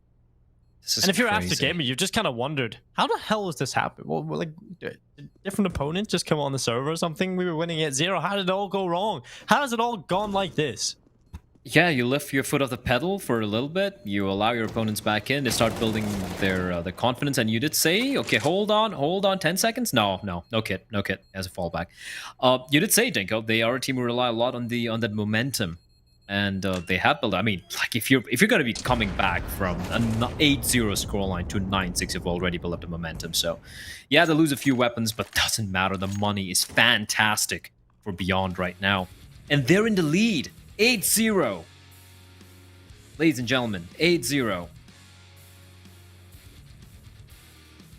And if you're after gamer, you've just kind of wondered, how the hell does this happen? Well, like, did different opponents just come on the server or something? We were winning at 0. How did it all go wrong? How has it all gone like this? Yeah, you lift your foot off the pedal for a little bit. You allow your opponents back in. They start building their confidence. And you did say, okay, hold on, 10 seconds. No kit as a fallback. You did say, Dinko, they are a team who rely a lot on that momentum. And they have built. I mean, like, if you're going to be coming back from an 8-0 scoreline to 9-6, you've already built up the momentum. So, yeah, they lose a few weapons, but doesn't matter. The money is fantastic for Beyond right now, and they're in the lead, 8-0. Ladies and gentlemen, 8-0.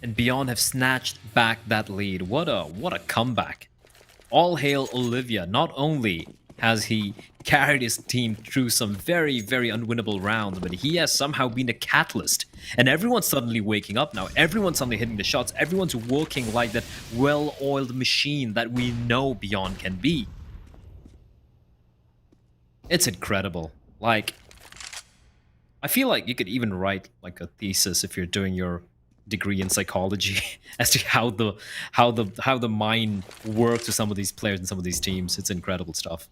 And Beyond have snatched back that lead. What a comeback! All hail Olivia. Not only has he carried his team through some very, very unwinnable rounds, but he has somehow been a catalyst. And everyone's suddenly waking up now. Everyone's suddenly hitting the shots. Everyone's working like that well-oiled machine that we know Beyond can be. It's incredible. Like, I feel like you could even write like a thesis if you're doing your degree in psychology as to how the mind works with some of these players and some of these teams. It's incredible stuff.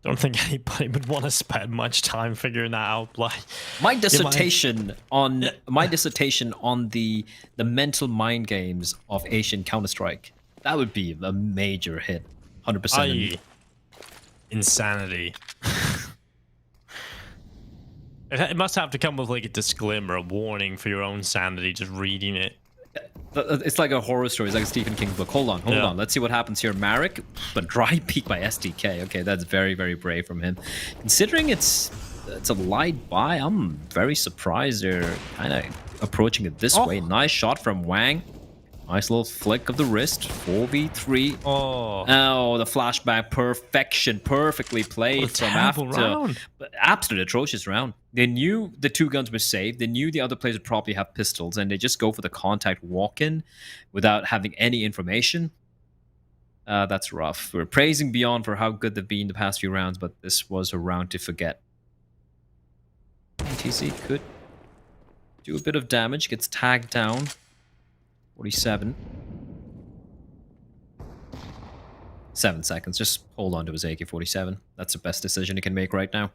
Don't think anybody would want to spend much time figuring that out. Like, my dissertation on the mental mind games of Asian Counter-Strike, that would be a major hit. 100%. insanity. It must have to come with like a disclaimer, a warning for your own sanity, just reading it. It's like a horror story. It's like a Stephen King book. Hold on. Let's see what happens here. Marek, but dry peek by SDK. Okay, that's very, very brave from him. Considering it's a light buy, I'm very surprised they're kind of approaching it this way. Nice shot from Wang. Nice little flick of the wrist. 4v3. Oh, the flashback. Perfection. Perfectly played from after. Round. Absolute atrocious round. They knew the two guns were safe. They knew the other players would probably have pistols, and they just go for the contact walk-in without having any information. That's rough. We're praising Beyond for how good they've been the past few rounds, but this was a round to forget. ATC could do a bit of damage. Gets tagged down. 47. 7 seconds. Just hold on to his AK-47. That's the best decision he can make right now.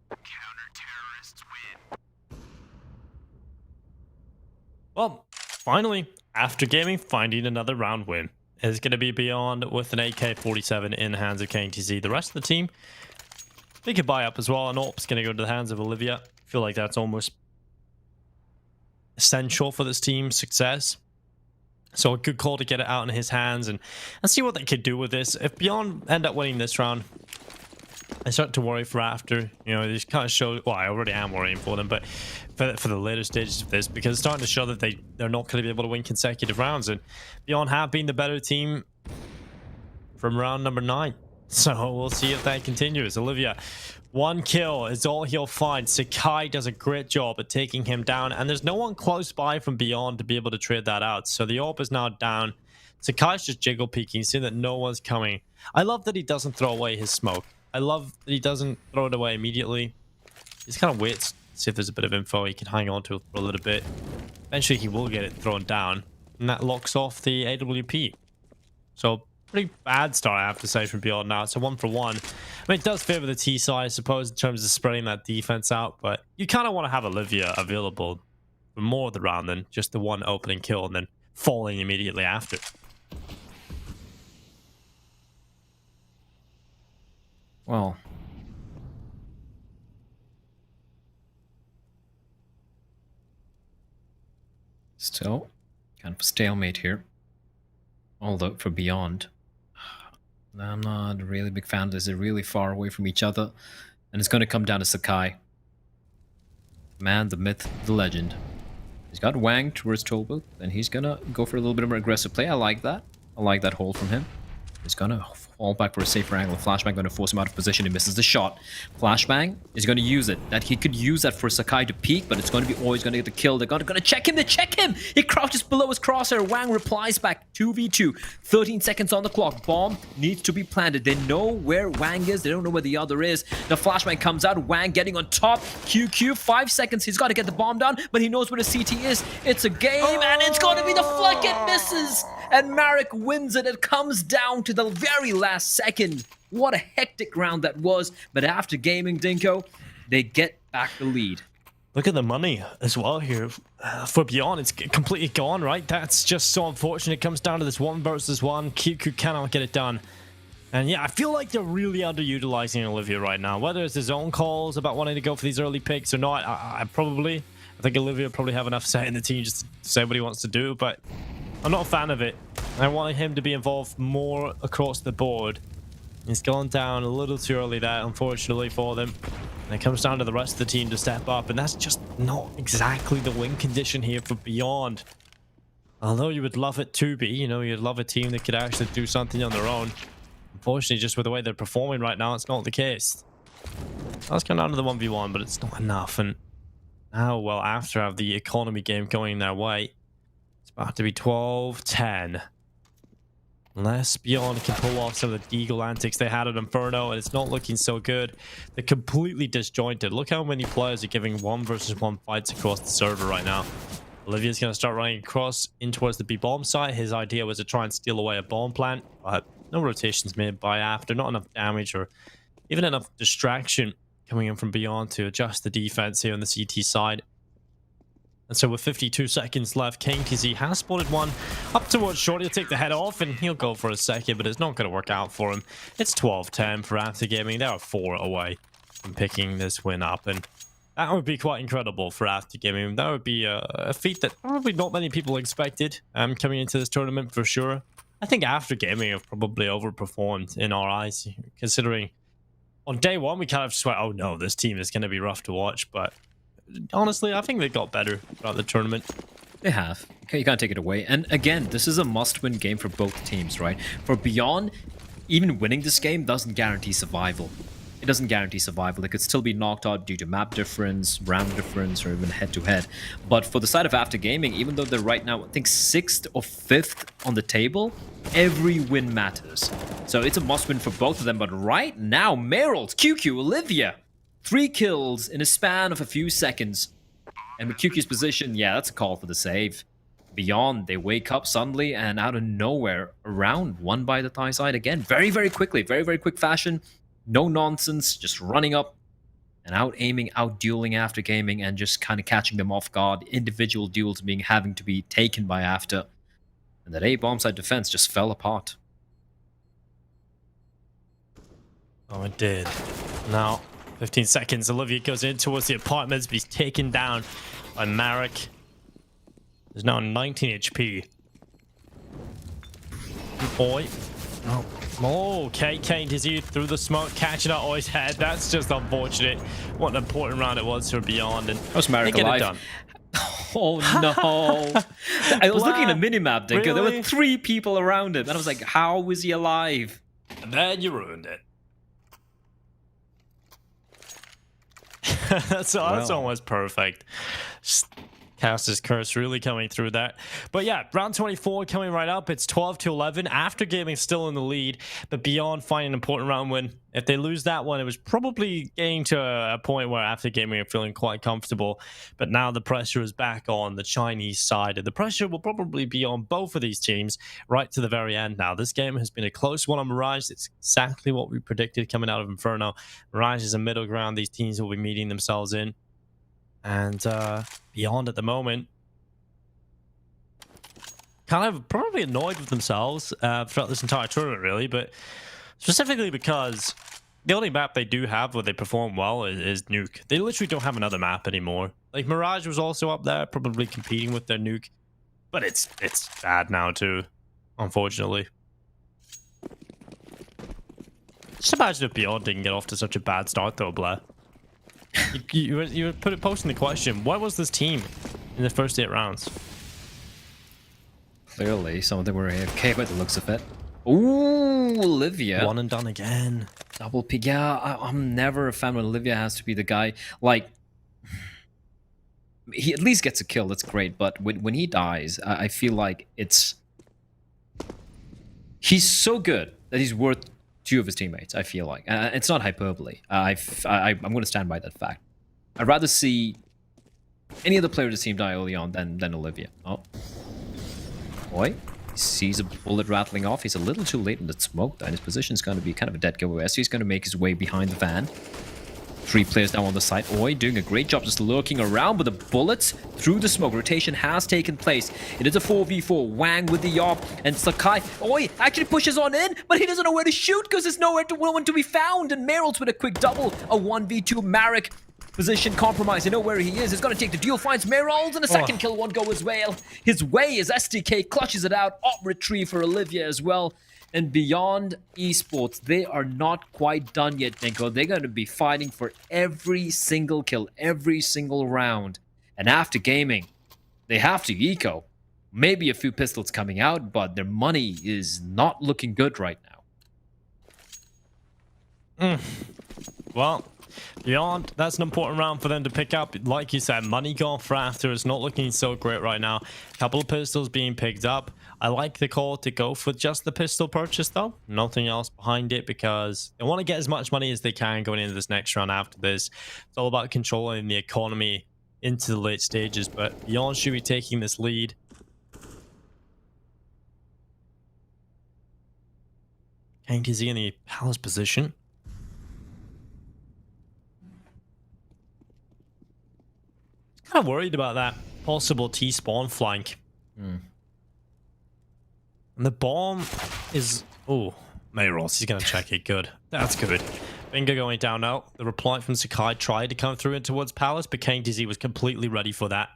Counter-terrorists win. Well, finally, after gaming, finding another round win. It's going to be Beyond with an AK-47 in the hands of KNTZ. The rest of the team, they could buy up as well. And AWP's going to go to the hands of Olivia. I feel like that's almost essential for this team's success. So a good call to get it out in his hands and see what they could do with this. If Beyond end up winning this round, I start to worry for after. You know, they just kind of show, well, I already am worrying for them, but for the later stages of this, because it's starting to show that they're not going to be able to win consecutive rounds. And Beyond have been the better team from round number 9. So we'll see if that continues. Olivia, 1 kill is all he'll find. Sakai does a great job at taking him down, and there's no one close by from Beyond to be able to trade that out. So the AWP is now down. Sakai's just jiggle peeking, seeing that no one's coming. I love that he doesn't throw away his smoke. I love that he doesn't throw it away immediately. He's kind of waits to see if there's a bit of info he can hang on to for a little bit. Eventually he will get it thrown down, and that locks off the AWP. So pretty bad start, I have to say, from Beyond now. It's a 1 for 1. I mean, it does favor the T side, I suppose, in terms of spreading that defense out, but you kind of want to have Olivia available for more of the round than just the one opening kill and then falling immediately after. Well, still kind of a stalemate here. Although for Beyond, I'm not a really big fan of this. They're really far away from each other, and it's going to come down to Sakai. Man, the myth, the legend. He's got Wang towards Tolbooth, and he's going to go for a little bit more aggressive play. I like that. I like that hold from him. He's going to fall back for a safer angle. Flashbang going to force him out of position. He misses the shot. Flashbang is going to use it. That he could use that for Sakai to peek, but it's going to be always going to get the kill. They're going to check him. They check him. He crouches below his crosshair. Wang replies back. 2v2. 13 seconds on the clock. Bomb needs to be planted. They know where Wang is. They don't know where the other is. The flashbang comes out. Wang getting on top. QQ. 5 seconds. He's got to get the bomb down, but he knows where the CT is. It's a game, and it's going to be the flick. It misses. And Marek wins it. It comes down to the very last second. What a hectic round that was. But after gaming, Dinko, they get back the lead. Look at the money as well here. For Beyond, it's completely gone, right? That's just so unfortunate. It comes down to this 1 versus 1. QQ cannot get it done. And yeah, I feel like they're really underutilizing Olivia right now. Whether it's his own calls about wanting to go for these early picks or not, I think Olivia probably have enough say in the team just to say what he wants to do, but I'm not a fan of it. I want him to be involved more across the board. He's gone down a little too early there, unfortunately for them. And it comes down to the rest of the team to step up, and that's just not exactly the win condition here for Beyond. Although you would love it to be, you know, you'd love a team that could actually do something on their own. Unfortunately, just with the way they're performing right now, it's not the case. Let's come down to the 1v1, but it's not enough. And now, well, after have the economy game going their way, it's about to be 12-10. Unless Beyond can pull off some of the Deagle antics they had at Inferno, and it's not looking so good. They're completely disjointed. Look how many players are giving 1 versus 1 fights across the server right now. Olivia's going to start running across in towards the B-bomb site. His idea was to try and steal away a bomb plant, but no rotations made by after. Not enough damage or even enough distraction coming in from Beyond to adjust the defense here on the CT side. And so with 52 seconds left, KingTZ has spotted one up towards short. He'll take the head off and he'll go for a second, but it's not going to work out for him. It's 12-10 for After Gaming. They are 4 away from picking this win up, and that would be quite incredible for After Gaming. That would be a feat that probably not many people expected coming into this tournament for sure. I think After Gaming have probably overperformed in our eyes, considering on day one we kind of just went, oh no, this team is going to be rough to watch, but honestly, I think they got better throughout the tournament. They have. Okay, you can't take it away. And again, this is a must-win game for both teams, right? For Beyond, even winning this game doesn't guarantee survival. It doesn't guarantee survival. They could still be knocked out due to map difference, round difference, or even head-to-head. But for the side of After Gaming, even though they're right now, I think 6th or 5th on the table, every win matters. So it's a must-win for both of them. But right now, Merald, QQ, Olivia, 3 kills in a span of a few seconds. And with QQ's position, yeah, that's a call for the save. Beyond, they wake up suddenly and out of nowhere, a round won by the Thai side again. Very, very quickly, very, very quick fashion. No nonsense, just running up and out aiming, out dueling After Gaming and just kind of catching them off guard. Individual duels having to be taken by After. And that A bomb side defense just fell apart. Oh, it did. Now, 15 seconds. Olivia goes in towards the apartments, but he's taken down by Marek. There's now 19 HP. Oi. Oh. Oh, KingTZ through the smoke, catching out Oi's head. That's just unfortunate. What an important round it was for Beyond. And that was Marek alive. Done. Oh no. I was looking at the minimap, Dinko. Really? There were 3 people around him. And I was like, how was he alive? And then you ruined it. That's almost perfect. Caster's Curse really coming through that. But yeah, round 24 coming right up. It's 12-11. After Gaming still in the lead, but Beyond finding an important round win. If they lose that one, it was probably getting to a point where After Gaming are feeling quite comfortable. But now the pressure is back on the Chinese side, and the pressure will probably be on both of these teams right to the very end now. This game has been a close one on Mirage. It's exactly what we predicted coming out of Inferno. Mirage is a middle ground these teams will be meeting themselves in. And Beyond at the moment, kind of probably annoyed with themselves throughout this entire tournament, really, but specifically because the only map they do have where they perform well is Nuke. They literally don't have another map anymore. Like, Mirage was also up there, probably competing with their Nuke, but it's bad now too, unfortunately. Just imagine if Beyond didn't get off to such a bad start though, Blair. You were posting the question, what was this team in the first 8 rounds? Clearly, some of them were AFK by the looks of it. Ooh, Olivia. One and done again. Double pick. Yeah, I'm never a fan when Olivia has to be the guy. Like, he at least gets a kill, that's great. But when he dies, I feel like he's so good that he's worth 2 of his teammates, I feel like. It's not hyperbole. I'm going to stand by that fact. I'd rather see any other player of the team die early on than Olivia. Oh. Boy, he sees a bullet rattling off. He's a little too late in the smoke, though, and his position's going to be kind of a dead giveaway. So he's going to make his way behind the van. 3 players now on the side. Oi doing a great job just lurking around, but the bullets through the smoke. Rotation has taken place. It is a 4v4. Wang with the AWP, and Sakai, Oi, actually pushes on in, but he doesn't know where to shoot because there's no one to be found. And Merald's with a quick double. A 1v2 Marek. Position compromised. You know where he is. He's going to take the duel. Finds Merald, and a second kill won't go as well. His way is STK. Clutches it out. Op retrieve for Olivia as well. And Beyond Esports, they are not quite done yet, Dinko. They're going to be fighting for every single kill, every single round. And After Gaming, they have to eco. Maybe a few pistols coming out, but their money is not looking good right now. Well, Beyond, that's an important round for them to pick up. Like you said, money gone for After. It's not looking so great right now. A couple of pistols being picked up. I like the call to go for just the pistol purchase, though. Nothing else behind it, because they want to get as much money as they can going into this next round after this. It's all about controlling the economy into the late stages, but Beyond should be taking this lead. KingTZ in the Palace position. Kind of worried about that. possible T-spawn flank. And the bomb is... Oh, Mayros, he's going to check it. Good. That's good. Finger going down now. The reply from Sakai tried to come through towards Palace, but KDZ was completely ready for that.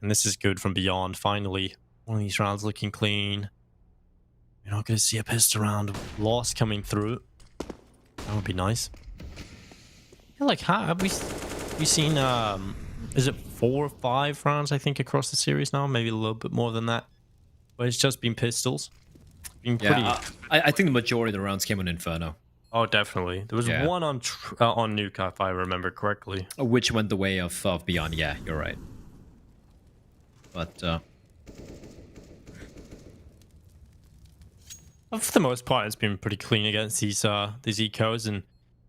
And this is good from Beyond. Finally, one of these rounds looking clean. You're not going to see a pissed around loss coming through. That would be nice. Yeah, like, how have we seen, is it 4 or 5 rounds, I think, across the series now? Maybe a little bit more than that. But it's just been pistols. Been pretty... Yeah, I think the majority of the rounds came on Inferno. Oh, definitely. There was one on Nuka, if I remember correctly. Which went the way of Beyond. Yeah, you're right. But, for the most part, it's been pretty clean against these ecos and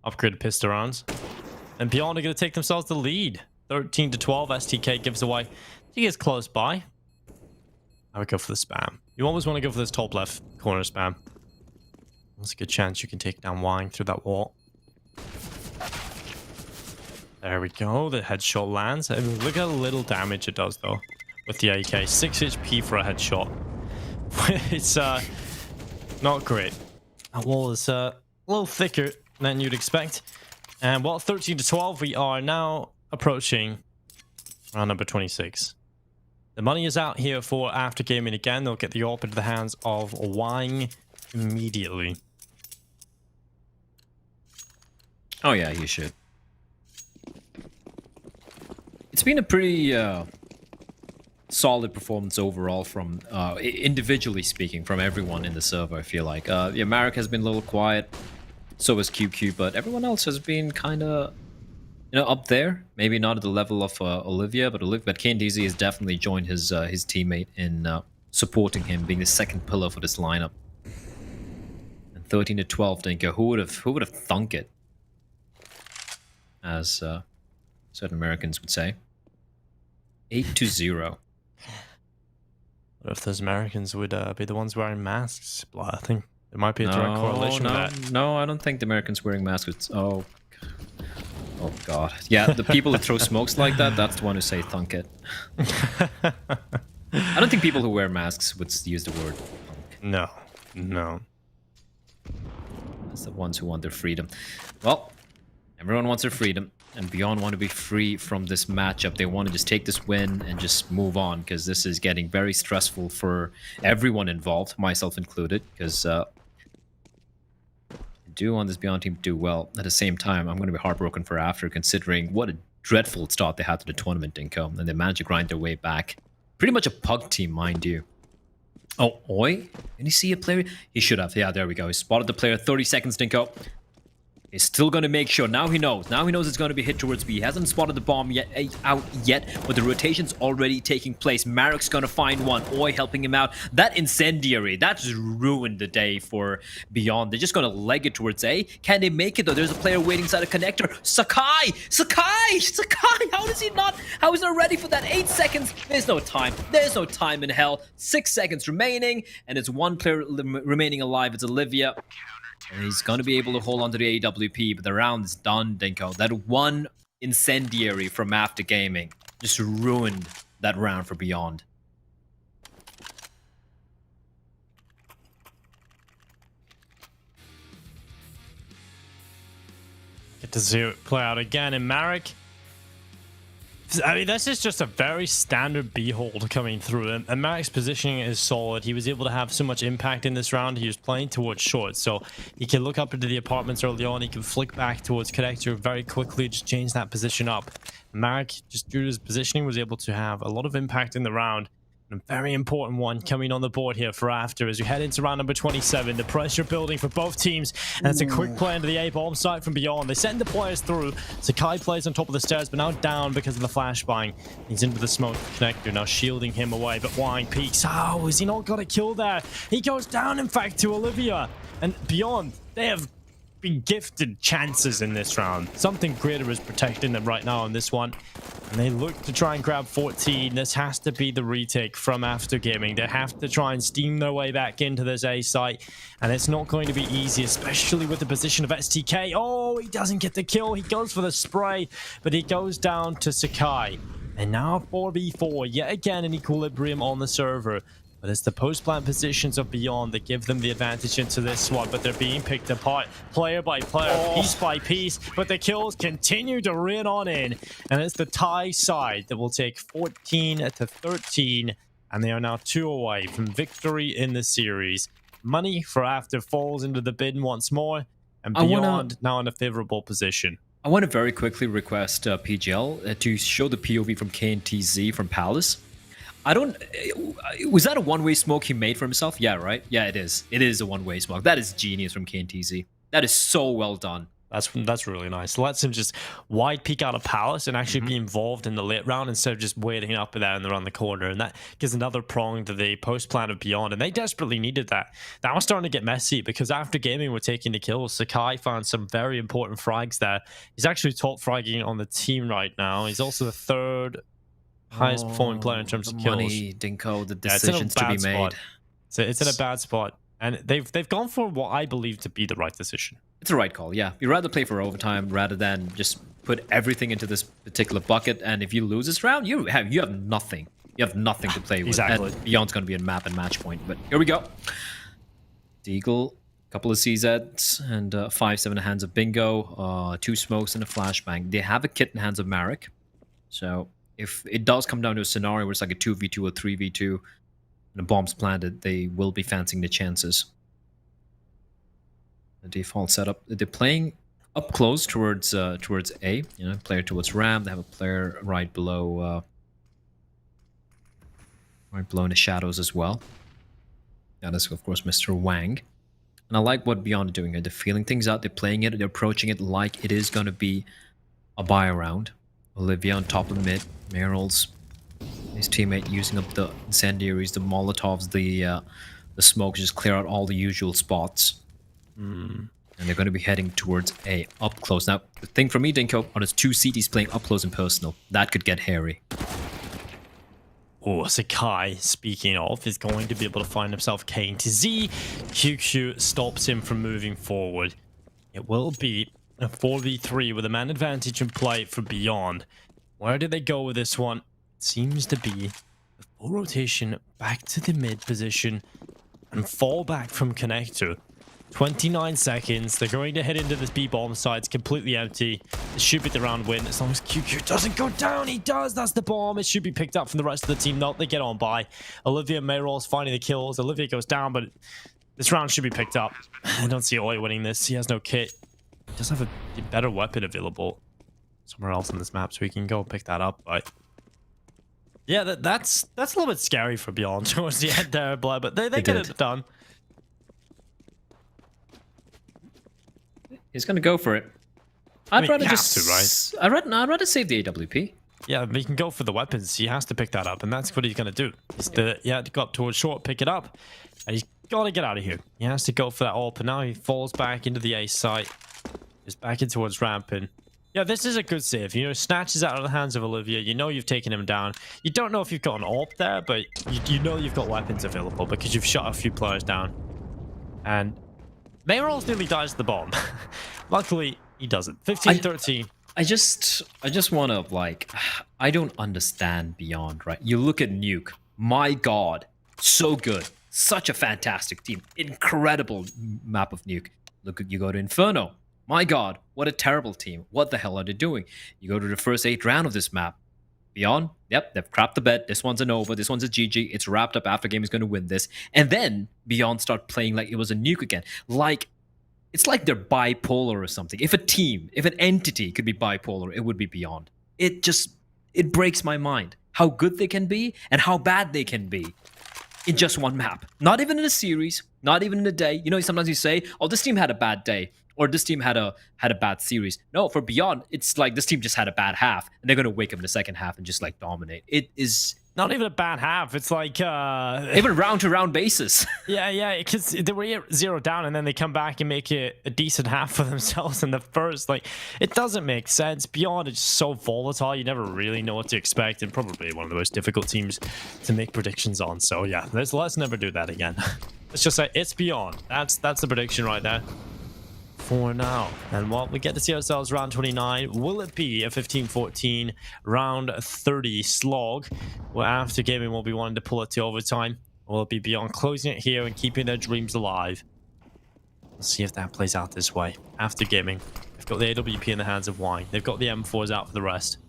upgraded pistol rounds. And Beyond are going to take themselves the lead. 13 to 12, STK gives away. He gets close by. I would go for the spam. You always want to go for this top left corner spam. There's a good chance you can take down Wang through that wall. There we go. The headshot lands. I mean, look at how little damage it does, though, with the AK. 6 HP for a headshot. It's not great. That wall is a little thicker than you'd expect. And well, 13 to 12, we are now approaching round number 26. The money is out here for After Gaming again. They'll get the AWP into the hands of Wang immediately. oh yeah, you should. It's been a pretty solid performance overall from, individually speaking, from everyone in the server, I feel like. Yeah, Marek has been a little quiet. So has QQ, but everyone else has been kind of, you know, up there. Maybe not at the level of Olivia, but KDZ has definitely joined his teammate in supporting him, being the second pillar for this lineup. And 13 to 12, Dinka. Who would have thunk it? As certain Americans would say. 8 to 0. What if those Americans would be the ones wearing masks? I think there might be a direct correlation with that. No, I don't think the Americans wearing masks. Oh God. Yeah, the people who throw smokes like that, that's the one who say thunk it. I don't think people who wear masks would use the word thunk. No. That's the ones who want their freedom. Well, everyone wants their freedom, and Beyond want to be free from this matchup. They want to just take this win and just move on, because this is getting very stressful for everyone involved, myself included, because do want this Beyond team to do well. At the same time, I'm going to be heartbroken for After, considering what a dreadful start they had to the tournament, Dinko, and they managed to grind their way back. Pretty much a pug team, mind you. Oh, Oi? Did he see a player? He should have. Yeah, there we go. He spotted the player. 30 seconds, Dinko. He's still going to make sure. Now he knows. Now he knows it's going to be hit towards B. He hasn't spotted the bomb out yet, but the rotation's already taking place. Marek's going to find one. Oi helping him out. That incendiary, that just ruined the day for Beyond. They're just going to leg it towards A. Can they make it, though? There's a player waiting inside a connector. Sakai! How is he not ready for that? 8 seconds. There's no time. There's no time in hell. 6 seconds remaining, and it's one player remaining alive. It's Olivia. And he's going to be able to hold on to the AWP, but the round is done, Dinko. That one incendiary from After Gaming just ruined that round for Beyond. Get to see it play out again in Marek. I mean, this is just a very standard B-hold coming through, and Marek's positioning is solid. He was able to have so much impact in this round. He was playing towards short, so he can look up into the apartments early on. He can flick back towards connector very quickly, just change that position up. Marek, just due to his positioning, was able to have a lot of impact in the round. And a very important one coming on the board here for After as we head into round number 27. The pressure building for both teams, and it's a quick play into the A bomb site from Beyond. They send the players through. Sakai plays on top of the stairs, but now down because of the flashbang. He's into the smoke connector, now shielding him away, but Wang peeks. Oh, has he not got a kill there? He goes down, in fact, to Olivia. And Beyond, they have been gifted chances in this round. Something greater is protecting them right now on this one. And they look to try and grab 14. This has to be the retake from After Gaming. They have to try and steam their way back into this A site. And it's not going to be easy, especially with the position of STK. Oh, he doesn't get the kill. He goes for the spray, but he goes down to Sakai. And now 4v4, yet again an equilibrium on the server. But it's the post-plant positions of Beyond that give them the advantage into this one, but they're being picked apart player by player, piece by piece, but the kills continue to rain on in. And it's the TIE side that will take 14 to 13, and they are now 2 away from victory in the series. Money for After falls into the bin once more, and Beyond now in a favorable position. I want to very quickly request PGL to show the POV from KNTZ from Palace. I don't... Was that a one-way smoke he made for himself? Yeah, right? Yeah, it is. It is a one-way smoke. That is genius from KNTZ. That is so well done. That's really nice. Lets him just wide peek out of Palace and actually be involved in the late round instead of just waiting up there and around the corner. And that gives another prong to the post plan of Beyond. And they desperately needed that. That was starting to get messy because after gaming were taking the kills, Sakai found some very important frags there. He's actually top fragging on the team right now. He's also the third highest performing player in terms of kills. Money, Dinko, the decisions to be made. So it's in a bad spot. And they've gone for what I believe to be the right decision. It's the right call, yeah. You'd rather play for overtime rather than just put everything into this particular bucket. And if you lose this round, you have nothing. You have nothing to play with. Exactly. And Beyond's going to be a map and match point. But here we go. Deagle, a couple of CZs, and 5-7 hands of Bingo, 2 smokes and a flashbang. They have a kit in hands of Marek. So if it does come down to a scenario where it's like a 2v2 or 3v2 and a bomb's planted, they will be fancying the chances. The default setup, they're playing up close towards A, you know, player towards Ram. They have a player right below in the shadows as well. That is, of course, Mr. Wang. And I like what Beyond are doing here. They're feeling things out, they're playing it, they're approaching it like it is going to be a buy round. Olivia on top of mid, Meryl's his teammate using up the incendiaries, the Molotovs, the smokes, just clear out all the usual spots. And they're going to be heading towards A, up close. Now, the thing for me, Dinko, on his 2 CTs playing up close and personal, that could get hairy. Oh, Sakai, speaking of, is going to be able to find himself KNTZ. QQ stops him from moving forward. It will be a 4v3 with a man advantage in play for Beyond. Where do they go with this one? It seems to be the full rotation back to the mid position and fall back from connector. 29 seconds. They're going to head into this B-bomb side. It's completely empty. It should be the round win as long as QQ doesn't go down. He does. That's the bomb. It should be picked up from the rest of the team. No, they get on by. Olivia Mayrol's finding the kills. Olivia goes down, but this round should be picked up. I don't see Oi winning this. He has no kit. He does have a better weapon available somewhere else on this map, so he can go pick that up. But yeah, that's a little bit scary for Beyond towards the end there, Blair, but they get it done. He's going to go for it. I'd rather save the AWP. Yeah, but he can go for the weapons. He has to pick that up, and that's what he's going to do. He's to go up towards short, pick it up, and he's got to get out of here. He has to go for that AWP, and now he falls back into the A site. Just back in towards ramp, and yeah, this is a good save. You know, snatches out of the hands of Olivia. You know you've taken him down. You don't know if you've got an AWP there, but you know you've got weapons available because you've shot a few players down. And Mayrolls nearly dies to the bomb. Luckily, he doesn't. 15-13. I just want to, like, I don't understand Beyond, right? You look at Nuke. My God. So good. Such a fantastic team. Incredible map of Nuke. Look at, you go to Inferno. My God, what a terrible team. What the hell are they doing? You go to the first 8 round of this map. Beyond, yep, they've crapped the bet. This one's an over. This one's a GG. It's wrapped up. After game is going to win this. And then Beyond start playing like it was a Nuke again. Like, it's like they're bipolar or something. If an entity could be bipolar, it would be Beyond. It breaks my mind how good they can be and how bad they can be in just one map. Not even in a series, not even in a day. You know, sometimes you say, oh, this team had a bad day. Or this team had a bad series. No, for Beyond, it's like this team just had a bad half, and they're gonna wake up in the second half and just like dominate. It is not even a bad half. It's like even round to round basis. yeah, because they were 0 down, and then they come back and make it a decent half for themselves in the first. Like, it doesn't make sense. Beyond is so volatile. You never really know what to expect, and probably one of the most difficult teams to make predictions on. So yeah, let's never do that again. Let's just say it's Beyond. That's the prediction right there. for now. And well, we get to see ourselves round 29. Will it be a 15-14 round 30 slog? Well, After Gaming will be wanting to pull it to overtime. Will it be Beyond closing it here and keeping their dreams alive? We'll see if that plays out this way. After Gaming, they've got the AWP in the hands of Wine. They've got the M4s out for the rest.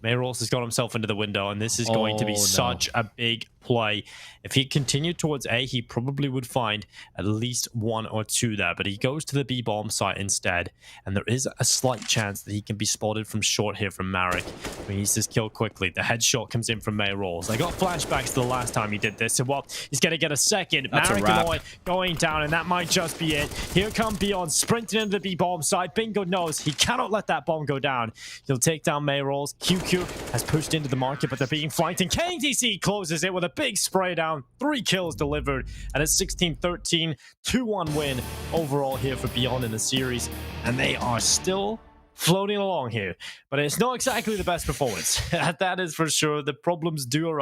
Mayros has got himself into the window, and this is going to be such a big play. If he continued towards A, he probably would find at least 1 or 2 there, but he goes to the B-bomb site instead, and there is a slight chance that he can be spotted from short here from Marek. He needs this kill quickly. The headshot comes in from Mayros. I got flashbacks to the last time he did this, so well, he's going to get a second. Marek Annoy going down, and that might just be it. Here come Beyond, sprinting into the B-bomb site. Bingo knows he cannot let that bomb go down. He'll take down Mayros. QQ has pushed into the market, but they're being flanked, and KDC closes it with a big spray down. 3 kills delivered, and it's 16-13, 2-1 win overall here for Beyond in the series, and they are still floating along here, but it's not exactly the best performance. That is for sure. The problems do arise.